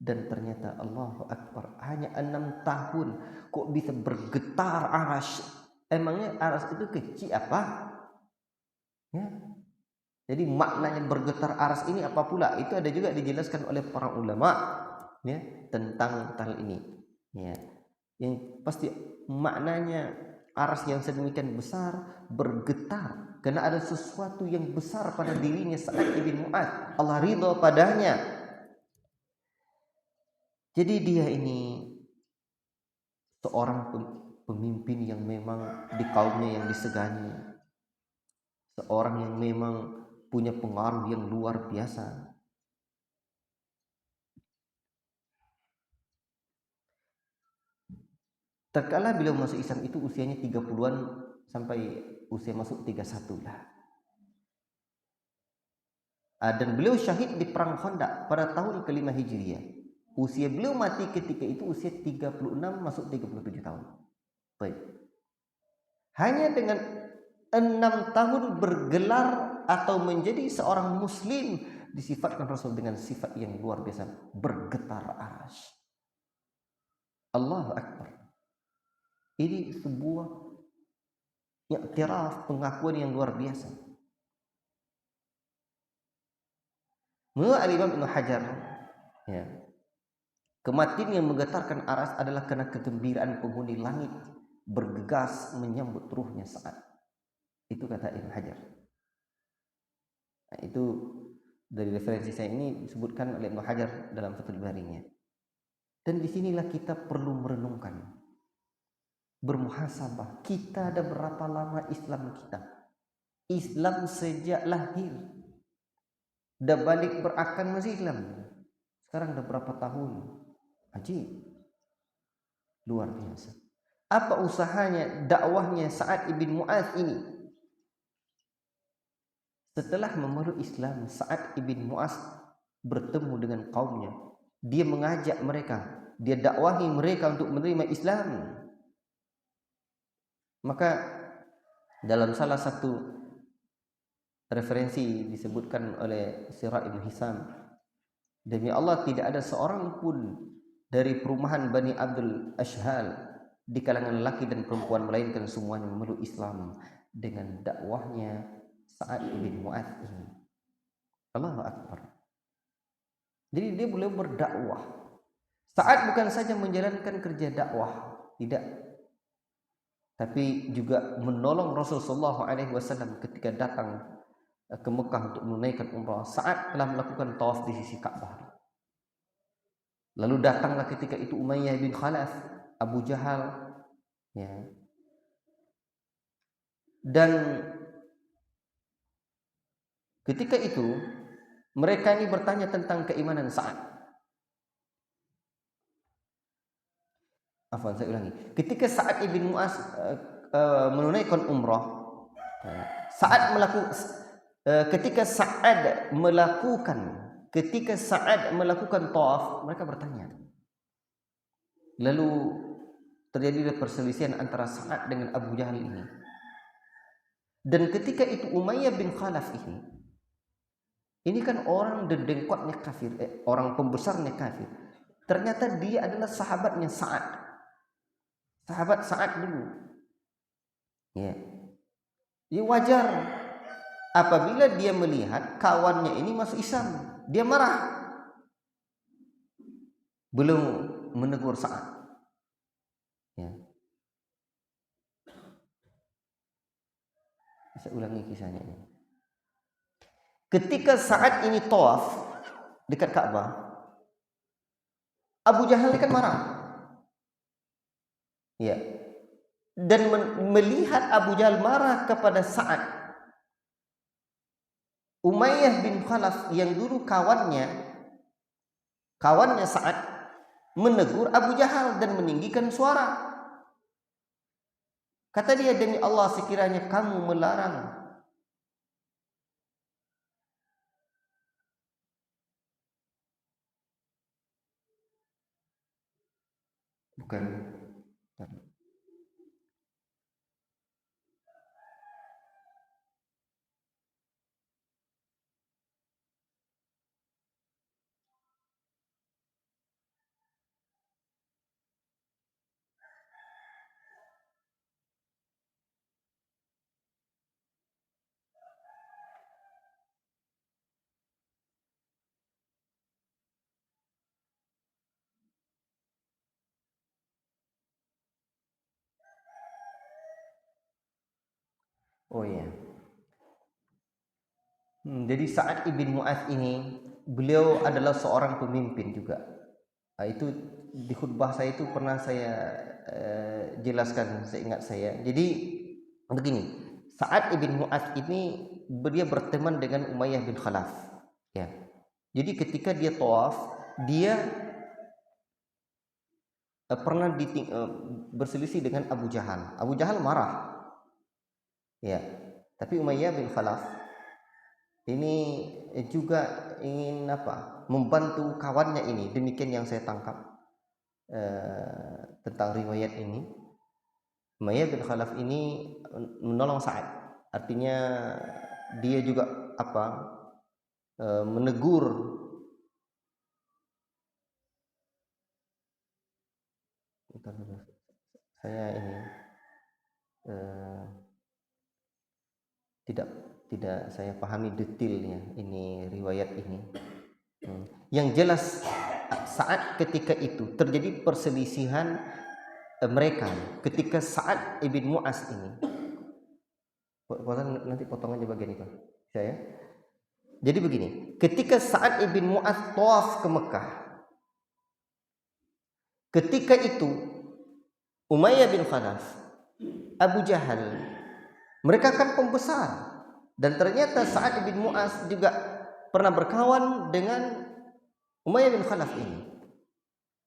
Dan ternyata Allahu Akbar, hanya 6 tahun kok bisa bergetar aras. Emangnya aras itu kecil apa? Ya. Jadi maknanya bergetar aras ini apa pula? Itu ada juga dijelaskan oleh para ulama ya tentang hal ini. Ya. Yang pasti maknanya aras yang sedemikian besar bergetar karena ada sesuatu yang besar pada dirinya Sa'ad bin Mu'adz. Allah ridha padanya. Jadi dia ini seorang pemimpin yang memang di kaumnya yang disegani. Seorang yang memang punya pengaruh yang luar biasa. Terkala beliau masuk Islam itu usianya 30-an sampai usia masuk 31 lah. Dan beliau syahid di perang Khandaq pada tahun ke-5 Hijriah. Usia beliau mati ketika itu usia 36 masuk 37 tahun. Baik. Hanya dengan 6 tahun bergelar atau menjadi seorang muslim disifatkan Rasul dengan sifat yang luar biasa, bergetar arsy. Allahu Akbar. Ini sebuah iktiraf, pengakuan yang luar biasa. Menurut Al-Imam Ibnu Hajar, ya, kematian yang menggetarkan aras adalah karena kegembiraan penghuni langit bergegas menyambut ruhnya Sa'ad. Itu kata Ibnu Hajar. Nah, itu dari referensi saya ini disebutkan oleh Ibnu Hajar dalam Fathul Barinya. Dan disinilah kita perlu merenungkan, bermuhasabah. Kita ada berapa lama Islam kita? Islam sejak lahir. Dah balik berakal masih Islam. Sekarang dah berapa tahun? Ajib. Luar biasa. Apa usahanya dakwahnya Sa'ad bin Mu'adz ini? Setelah memeluk Islam, Sa'ad bin Mu'adz bertemu dengan kaumnya. Dia mengajak mereka, dia dakwahi mereka untuk menerima Islam. Maka dalam salah satu referensi disebutkan oleh Sirah Ibn Hisam, demi Allah tidak ada seorang pun dari perumahan Bani Abdul Ashhal di kalangan lelaki dan perempuan melainkan semuanya memeluk Islam dengan dakwahnya Sa'ad bin Mu'adz ini. Allahu Akbar. Jadi dia boleh berdakwah. Sa'ad bukan saja menjalankan kerja dakwah, tidak, tapi juga menolong Rasulullah SAW ketika datang ke Mekah untuk menunaikan umrah. Sa'ad telah melakukan tawaf di sisi Ka'bah. Lalu datanglah ketika itu Umayyah bin Khalaf, Abu Jahal, ya. Dan ketika itu mereka ini bertanya tentang keimanan Sa'ad. Afwan, saya ulangi. Ketika Sa'ad bin Mu'adz menunaikan umrah, Sa'ad melakukan ketika Sa'ad melakukan tawaf, mereka bertanya. Lalu terjadi perselisihan antara Sa'ad dengan Abu Jahal ini. Dan ketika itu Umayyah bin Khalaf ini kan orang dedengkotnya kafir, orang pembesarnya kafir. Ternyata dia adalah sahabatnya Sa'ad. Sahabat Sa'ad dulu. Ya. Ya wajar apabila dia melihat kawannya ini masuk Islam, dia marah. Belum menegur Sa'ad. Ya. Saya ulangi kisahnya ini. Ketika saat ini tawaf dekat Ka'bah, Abu Jahal kan marah. Ya. Dan melihat Abu Jahal marah kepada Sa'ad, Umayyah bin Khalaf yang dulu kawannya Sa'ad menegur Abu Jahal dan meninggikan suara. Kata dia, demi Allah sekiranya kamu melarang bukan. Oh iya. Jadi Sa'ad ibn Mu'adz ini, beliau adalah seorang pemimpin juga. Itu di khutbah saya itu pernah saya jelaskan, seingat saya. Jadi begini, Sa'ad ibn Mu'adz ini dia berteman dengan Umayyah bin Khalaf. Ya. Jadi ketika dia tawaf, dia pernah berselisih dengan Abu Jahal. Abu Jahal marah. Ya. Tapi Umayyah bin Khalaf ini juga ingin membantu kawannya ini. Demikian yang saya tangkap tentang riwayat ini. Umayyah bin Khalaf ini menolong Sa'ad. Artinya dia juga menegur saya ini tidak saya pahami detailnya ini riwayat ini. Yang jelas saat ketika itu terjadi perselisihan mereka ketika Sa'ad ibn Mu'adz ini. Nanti potongannya bagian itu saya. Jadi begini, ketika Sa'ad ibn Mu'adz tawaf ke Mekah, ketika itu Umayyah bin Khalaf, Abu Jahal, mereka kan pembesar. Dan ternyata Sa'ad bin Mu'adz juga pernah berkawan dengan Umayyah bin Khalaf ini.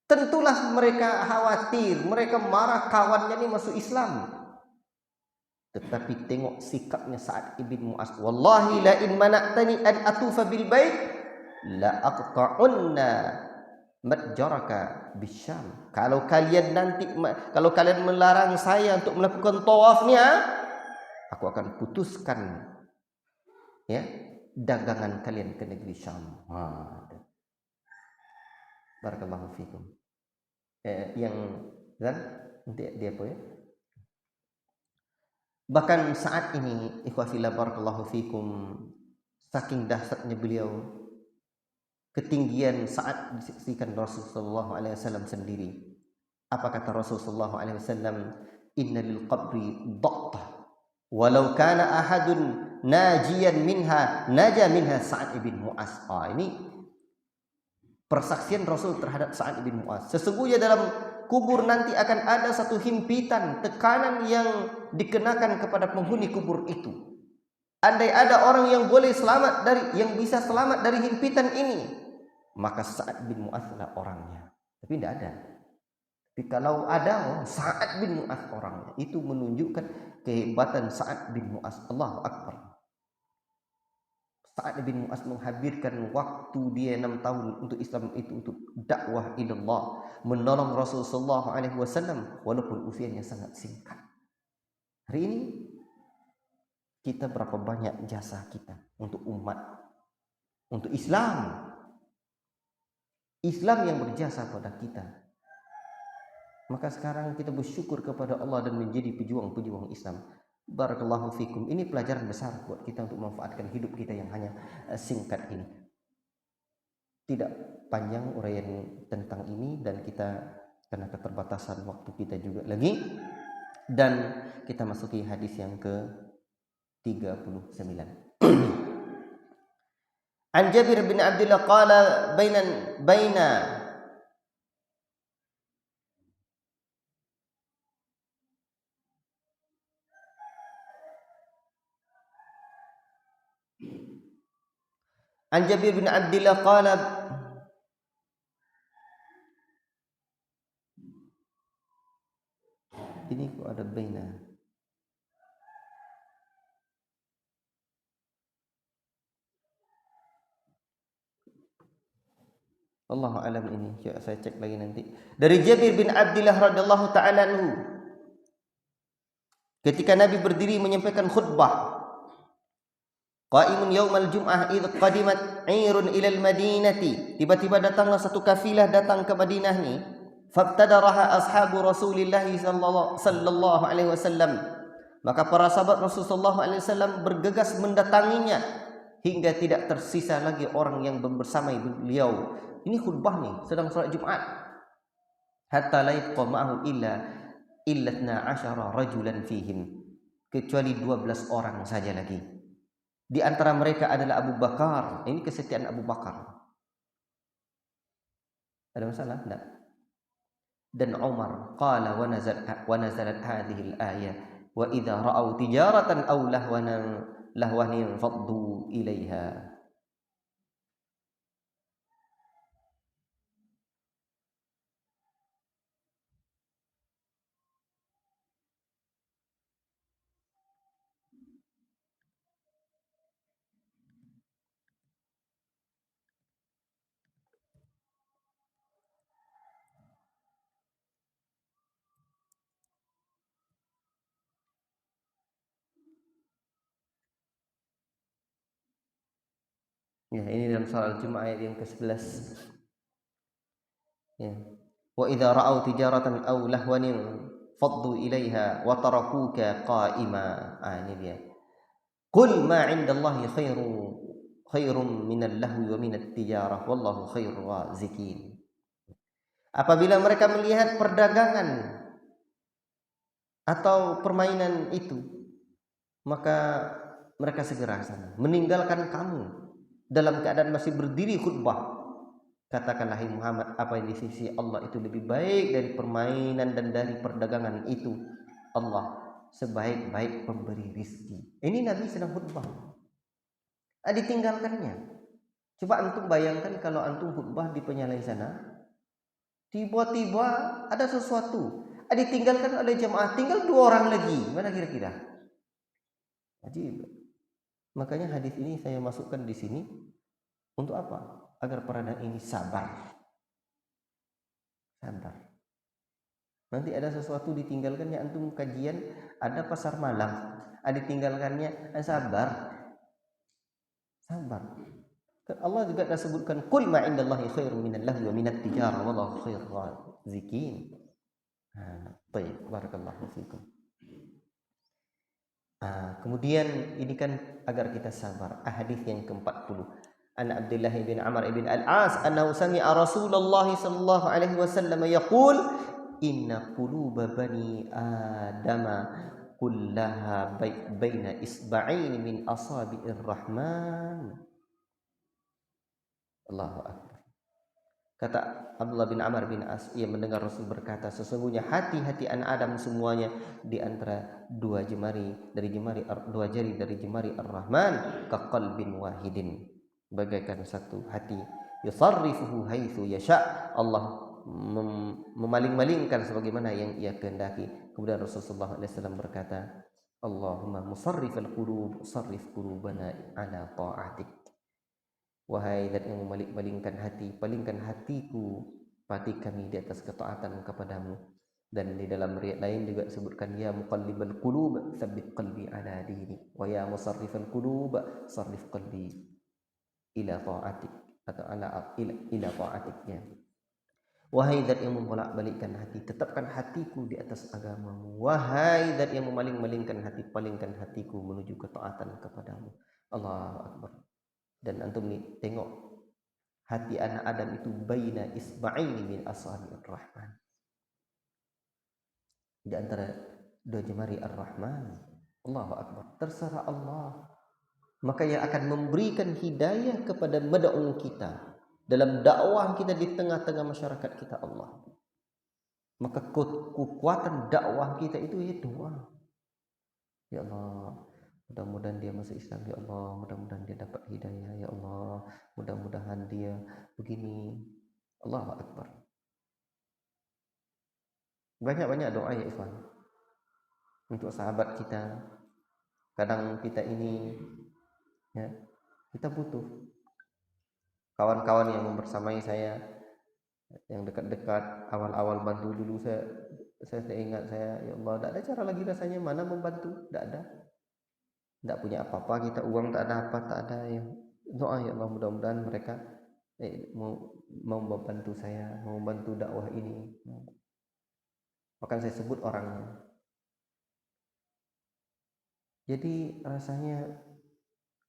Tentulah mereka khawatir, mereka marah kawannya ini masuk Islam. Tetapi tengok sikapnya Sa'ad bin Mu'adz. Wallahi la in mana'tani an atufa bil bait la aqta'unna matjaraka bisyam. Kalau kalian melarang saya untuk melakukan tawafnya, aku akan putuskan dagangan kalian ke negeri Syam. Barakallahu fikum. Yang kan dia apa ya? Bahkan saat ini ikhwafillah barakallahu fikum, saking dahsyatnya beliau, ketinggian saat disaksikan Rasulullah SAW sendiri. Apa kata Rasulullah SAW? Inna lil qabri daqtah walau kana ahadun najian minha naja minha Sa'ad ibn Mu'adz. Ini persaksian Rasul terhadap Sa'ad ibn Mu'adz. Sesungguhnya dalam kubur nanti akan ada satu himpitan, tekanan yang dikenakan kepada penghuni kubur itu. Andai ada orang yang bisa selamat dari himpitan ini, maka Sa'ad bin Mu'adz lah orangnya. Tapi tidak ada. Tapi kalau ada Sa'ad bin Mu'adz orangnya, itu menunjukkan kehebatan Sa'ad bin Mu'adz. Allahu Akbar. Sa'ad bin Mu'adz menghabiskan waktu dia 6 tahun untuk Islam itu, untuk dakwah ilallah, menolong Rasulullah SAW walaupun usianya sangat singkat. Hari ini kita berapa banyak jasa kita untuk umat, untuk Islam yang berjasa pada kita. Maka sekarang kita bersyukur kepada Allah dan menjadi pejuang-pejuang Islam. Barakallahu fikum. Ini pelajaran besar buat kita untuk memanfaatkan hidup kita yang hanya singkat ini. Tidak panjang uraian tentang ini, dan kita karena keterbatasan waktu kita juga lagi, dan kita masuki hadis yang ke 39. An Jabir bin Abdullah qala baina An Jabir bin Abdullah qala, ini kok ada baina. Allahu alam ini. Coba saya cek lagi nanti. Dari Jabir bin Abdullah radhiyallahu taala anhu, ketika Nabi berdiri menyampaikan khutbah, qa'imun yaumal jum'ah idh qadimat 'irun ilal madinati, tiba-tiba datanglah satu kafilah datang ke Madinah ni, fabtadaraha ashabu Rasulillah sallallahu alaihi wasallam, maka para sahabat Rasulullah sallallahu alaihi wasallam bergegas mendatanginya hingga tidak tersisa lagi orang yang bersama beliau. Ini khutbah nih, sedang salat Jumat. Hatta la yabqa ma'ahu illa 12 rajulan fihim, kecuali 12 orang saja lagi. Di antara mereka adalah Abu Bakar. Ini kesetiaan Abu Bakar. Ada masalah? Tidak. Dan Umar. Qala wa nazalat hadhihi al-ayah. Wa idza ra'aw tijaratan aw lahwanan faddu ilaiha. Ya, ini dalam surah Al-Jumu'ah ayat yang ke-11. Ya. Wa idza ra'aw tijaratan aw lahwan faddu ilaiha wa tarakuka qa'ima. Ini dia. Qul ma 'indallahi khairum minal lahwi wa minat tijarah wallahu khairur razikin. Apabila mereka melihat perdagangan atau permainan itu, maka mereka segera ke sana, meninggalkan kamu dalam keadaan masih berdiri khutbah. Katakanlah hai Muhammad, apa yang di sisi Allah itu lebih baik dari permainan dan dari perdagangan itu. Allah sebaik-baik pemberi rizki. Ini Nabi sedang khutbah. Ditinggalkannya. Coba antum bayangkan kalau antum khutbah di penyalai sana, tiba-tiba ada sesuatu, ditinggalkan oleh jemaah, tinggal 2 orang lagi. Mana kira-kira? Ajib. Makanya hadis ini saya masukkan di sini untuk apa? Agar para ini sabar. Sabar. Nanti ada sesuatu ditinggalkannya, antum kajian, ada pasar malam, ditinggalkannya, sabar. Sabar. Allah juga telah sebutkan qul ma indallahi khairun minal lahwi wa minat tijarah wallahu khairur razikin. Baik, barakallahu fikum. Kemudian ini kan agar kita sabar. Hadis yang ke-40. An Abdullah bin Amr bin Al-As annahu sami'a Rasulullah sallallahu alaihi wasallam yaqul inna quluba bani adama kullaha baina isba'ain min asabi'ir rahman. Allahu akbar. Kata Abdullah bin Amr bin As, ia mendengar Rasul berkata, sesungguhnya hati-hati anak Adam semuanya di antara 2 jari dari jemari Ar-Rahman, kaqalbin wahidin, bagaikan satu hati, yusarrifuhu haitsu yasha, Allah memaling-malingkan sebagaimana yang ia kehendaki. Kemudian Rasulullah SAW berkata, Allahumma musarrifal qulub, sarrif qulubana ala ta'atik. Wahai zat yang memalik-malingkan hati, palingkan hatiku, hati kami di atas ketaatan kepadamu. Dan di dalam riwayat lain juga disebutkan, ya muqallibal qulub tsabbit qalbi ala dini, wa ya musarrifal qulub sarrif qalbi ila ta'atik, atau ila ta'atiknya. Wahai zat yang membolak-balikkan hati, tetapkan hatiku di atas agamamu. Wahai zat yang memaling-malingkan hati, palingkan hatiku menuju ketaatan kepadamu. Allahu akbar. Dan antum nih tengok, hati anak Adam itu baina isba'aini min asabi'ir rahman, di antara 2 jemari Ar-Rahman. Allahu akbar. Terserah Allah maka yang akan memberikan hidayah kepada mad'u kita dalam dakwah kita di tengah-tengah masyarakat kita Allah. Maka kekuatan dakwah kita itu ya doa. Ya Allah, mudah-mudahan dia masuk Islam, ya Allah, mudah-mudahan dia dapat hidayah, ya Allah, mudah-mudahan dia begini. Allahu Akbar. Banyak-banyak doa ya ikhwan untuk sahabat kita. Kadang kita ini ya, kita butuh kawan-kawan yang membersamai saya, yang dekat-dekat awal-awal bantu dulu. Saya ingat, ya Allah, tidak ada cara lagi rasanya mana membantu, tidak punya apa-apa kita, uang tak ada apa, tak ada, yang doa ya Allah, mudah-mudahan mereka mau membantu saya, mau membantu dakwah ini. Akan saya sebut orangnya. Jadi rasanya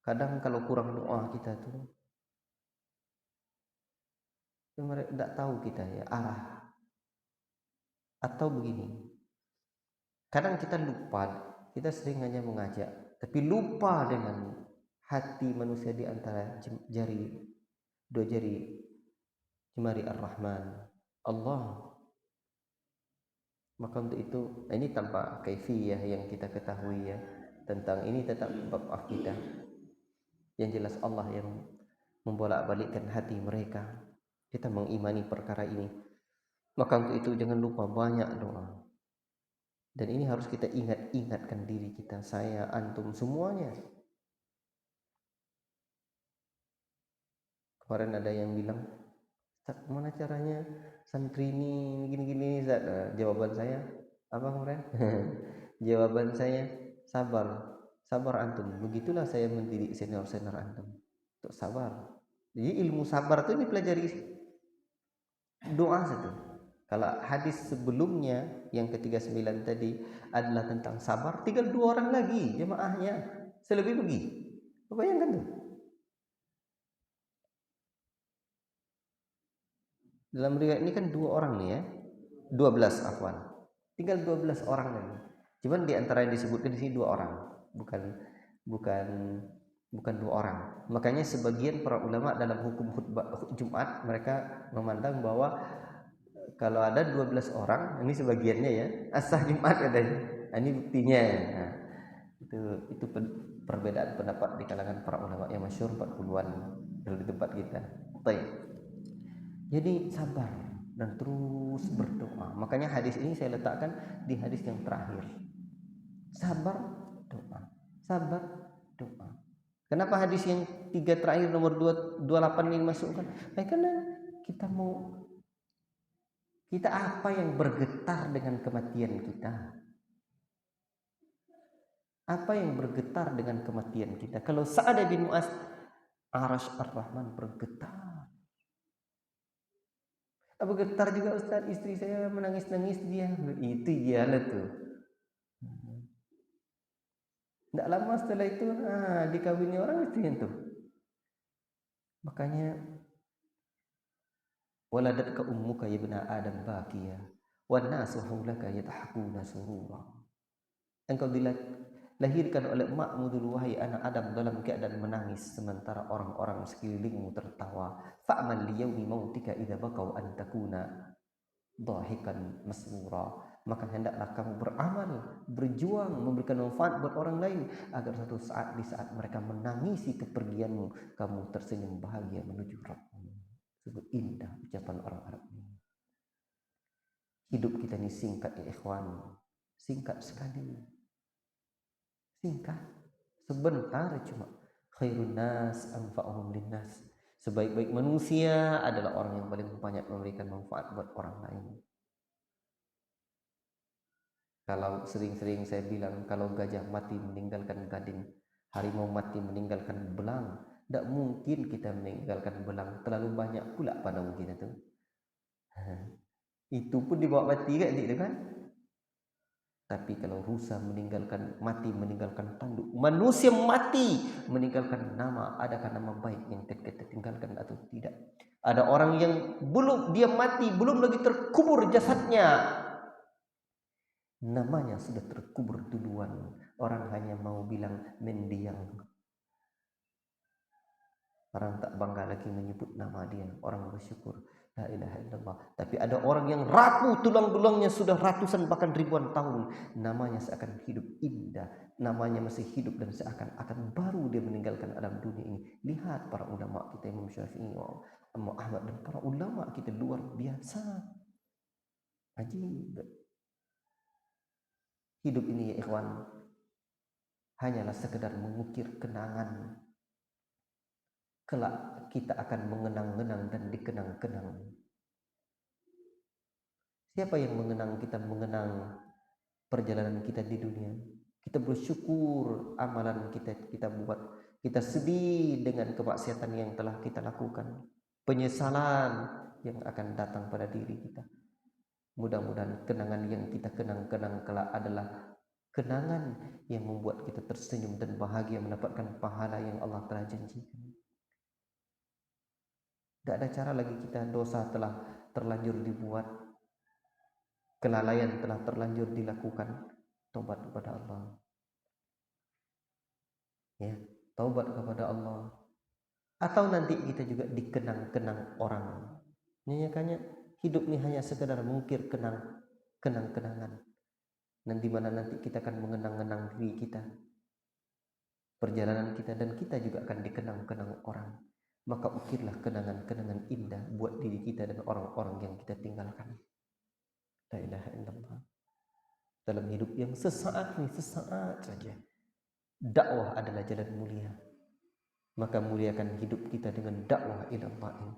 kadang kalau kurang doa kita tuh, mereka tidak tahu kita ya arah. Atau begini, kadang kita lupa, kita sering hanya mengajak, tapi lupa dengan hati manusia di antara dua jari jemari Ar-Rahman Allah. Maka untuk itu, ini tanpa kaifiyah yang kita ketahui ya, tentang ini tetap bab akidah. Yang jelas Allah yang membolak-balikkan hati mereka. Kita mengimani perkara ini. Maka untuk itu jangan lupa banyak doa. Dan ini harus kita ingatkan diri kita, saya, antum, semuanya. Kemarin ada yang bilang, Ustaz, mana caranya santri ini gini-gini, Ustaz? Jawaban saya apa kemarin? Jawaban saya, sabar antum. Begitulah saya mendidik senior-senior antum untuk sabar. Jadi ilmu sabar itu dipelajari doa satu. Kalau hadis sebelumnya yang ke-39 tadi adalah tentang sabar, tinggal 2 orang lagi jemaahnya, selebih pergi. Bayangkan tuh. Dalam riwayat ini kan 2 orang nih ya, 12 afwan. Tinggal 12 orang lagi. Cuman di antara yang disebutkan di sini 2 orang, bukan 2 orang. Makanya sebagian para ulama dalam hukum khutbah Jumat mereka memandang bahwa kalau ada 12 orang, ini sebagiannya ya, asah Jumat katanya. Nah, ini buktinya. Nah, itu perbedaan pendapat di kalangan para ulama yang masyhur 40-an di tempat kita. Baik. Jadi sabar dan terus berdoa. Makanya hadis ini saya letakkan di hadis yang terakhir. Sabar, doa. Sabar, doa. Kenapa hadis yang 3 terakhir nomor 28 ini masukkan? Karena kita apa yang bergetar dengan kematian kita? Apa yang bergetar dengan kematian kita? Kalau Sa'ad bin Mu'adz, Arash Ar-Rahman bergetar. Apa getar juga Ustaz, istri saya menangis-nangis dia. Itu iyalah tuh. Tidak lama setelah itu dikawini orang itu yang tuh. Makanya waladatka ummuka ya ibna Adam bakiya wan nasu haulaka yadhakuna surura. Engkau dilahirkan oleh emakmu dulu wahai anak Adam dalam keadaan menangis sementara orang-orang sekelilingmu tertawa. Fa'mal liyaumi mautika idza baqau an takuna dhahikan masrura. Maka hendaklah kamu beramal, berjuang, memberikan manfaat buat orang lain agar satu saat di saat mereka menangisi kepergianmu, kamu tersenyum bahagia menuju Rabbmu. Sungguh indah ucapan orang Arab ini. Hidup kita ini singkat ya ikhwan, singkat sekali. Singkat, sebentar cuma. Khairun nas anfa'uhum linnas. Sebaik-baik manusia adalah orang yang paling banyak memberikan manfaat buat orang lain. Kalau sering-sering saya bilang, kalau gajah mati meninggalkan gading, harimau mati meninggalkan belang, tidak mungkin kita meninggalkan belang. Terlalu banyak pula pada mungkin itu. Itu pun dibawa mati kan? Tapi kalau rusa mati meninggalkan tanduk, manusia mati meninggalkan nama, adakah nama baik yang kita tinggalkan atau tidak? Ada orang yang belum dia mati, belum lagi terkubur jasadnya, namanya sudah terkubur duluan. Orang hanya mau bilang mendiang. Orang tak bangga lagi menyebut nama dia. Orang bersyukur. La ilaha illallah. Tapi ada orang yang rapuh tulang-tulangnya sudah ratusan bahkan ribuan tahun. Namanya seakan hidup indah. Namanya masih hidup dan seakan-akan baru dia meninggalkan alam dunia ini. Lihat para ulama kita, Imam Syafi'i, Imam Ahmad, dan para ulama kita luar biasa. Ajib. Hidup ini ya ikhwan, hanyalah sekedar mengukir kenangan. Kelak kita akan mengenang-kenang dan dikenang-kenang. Siapa yang mengenang kita, mengenang perjalanan kita di dunia? Kita bersyukur amalan kita buat. Kita sedih dengan kemaksiatan yang telah kita lakukan. Penyesalan yang akan datang pada diri kita. Mudah-mudahan kenangan yang kita kenang-kenang kelak adalah kenangan yang membuat kita tersenyum dan bahagia mendapatkan pahala yang Allah telah janjikan. Tidak ada cara lagi kita, dosa telah terlanjur dibuat, kelalaian telah terlanjur dilakukan. Taubat kepada Allah. Ya, taubat kepada Allah. Atau nanti kita juga dikenang-kenang orang. Nyanyikannya hidup ini hanya sekedar mengukir kenang-kenangan. Dan di mana nanti kita akan mengenang-kenang diri kita, perjalanan kita, dan kita juga akan dikenang-kenang orang. Maka ukirlah kenangan-kenangan indah buat diri kita dan orang-orang yang kita tinggalkan. La ilaha illallah. Dalam hidup yang sesaat ini, sesaat saja, dakwah adalah jalan mulia. Maka muliakan hidup kita dengan dakwah ila Allah.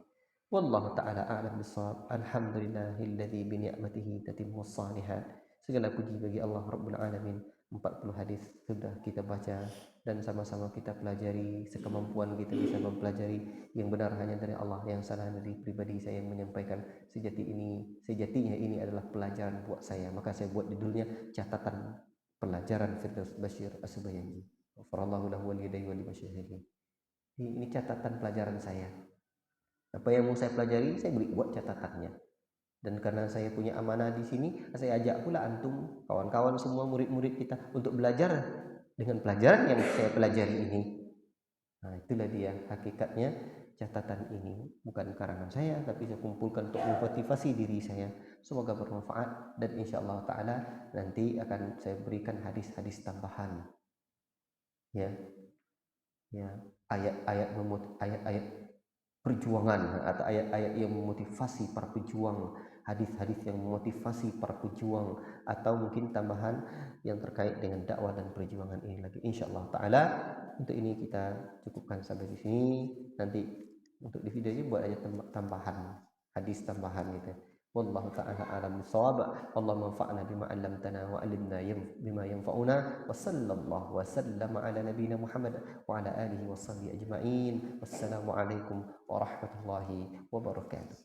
Wallahu ta'ala a'lam bissawab. Alhamdulillahilladzi bi ni'matihi tatimmus shalihat. Segala puji bagi Allah Rabbul Alamin. 40 hadis sudah kita baca dan sama-sama kita pelajari sekemampuan kita bisa mempelajari. Yang benar hanya dari Allah, yang salah dari pribadi saya yang menyampaikan. Sejatinya ini adalah pelajaran buat saya, maka saya buat judulnya catatan pelajaran Firdaus Bashir As-Subayanji. Ghafarallahu lahu wal yadayhi wal masyayikh. Ini catatan pelajaran saya. Apa yang mau saya pelajari, saya beri buat catatannya. Dan karena saya punya amanah di sini, saya ajak pula antum, kawan-kawan semua, murid-murid kita untuk belajar dengan pelajaran yang saya pelajari ini. Nah, itulah dia hakikatnya catatan ini. Bukan karangan saya, tapi saya kumpulkan untuk memotivasi diri saya. Semoga bermanfaat dan insyaallah ta'ala nanti akan saya berikan hadis-hadis tambahan. Ya, ayat-ayat perjuangan atau ayat-ayat yang memotivasi para pejuang, hadis-hadis yang memotivasi para pejuang, atau mungkin tambahan yang terkait dengan dakwah dan perjuangan ini lagi. Insyaallah taala untuk ini kita cukupkan sampai di sini. Nanti untuk di video ini buat aja tambahan hadis tambahan gitu. Wallahu ta'ala a'lam bissawab. Allahumma anfa'na bima 'allamtana wa 'allimna bima yanfa'una. Wa sallallahu wa sallama ala nabiyyina Muhammad wa ala alihi wa sahbihi ajma'in. Wassalamu alaikum warahmatullahi wabarakatuh.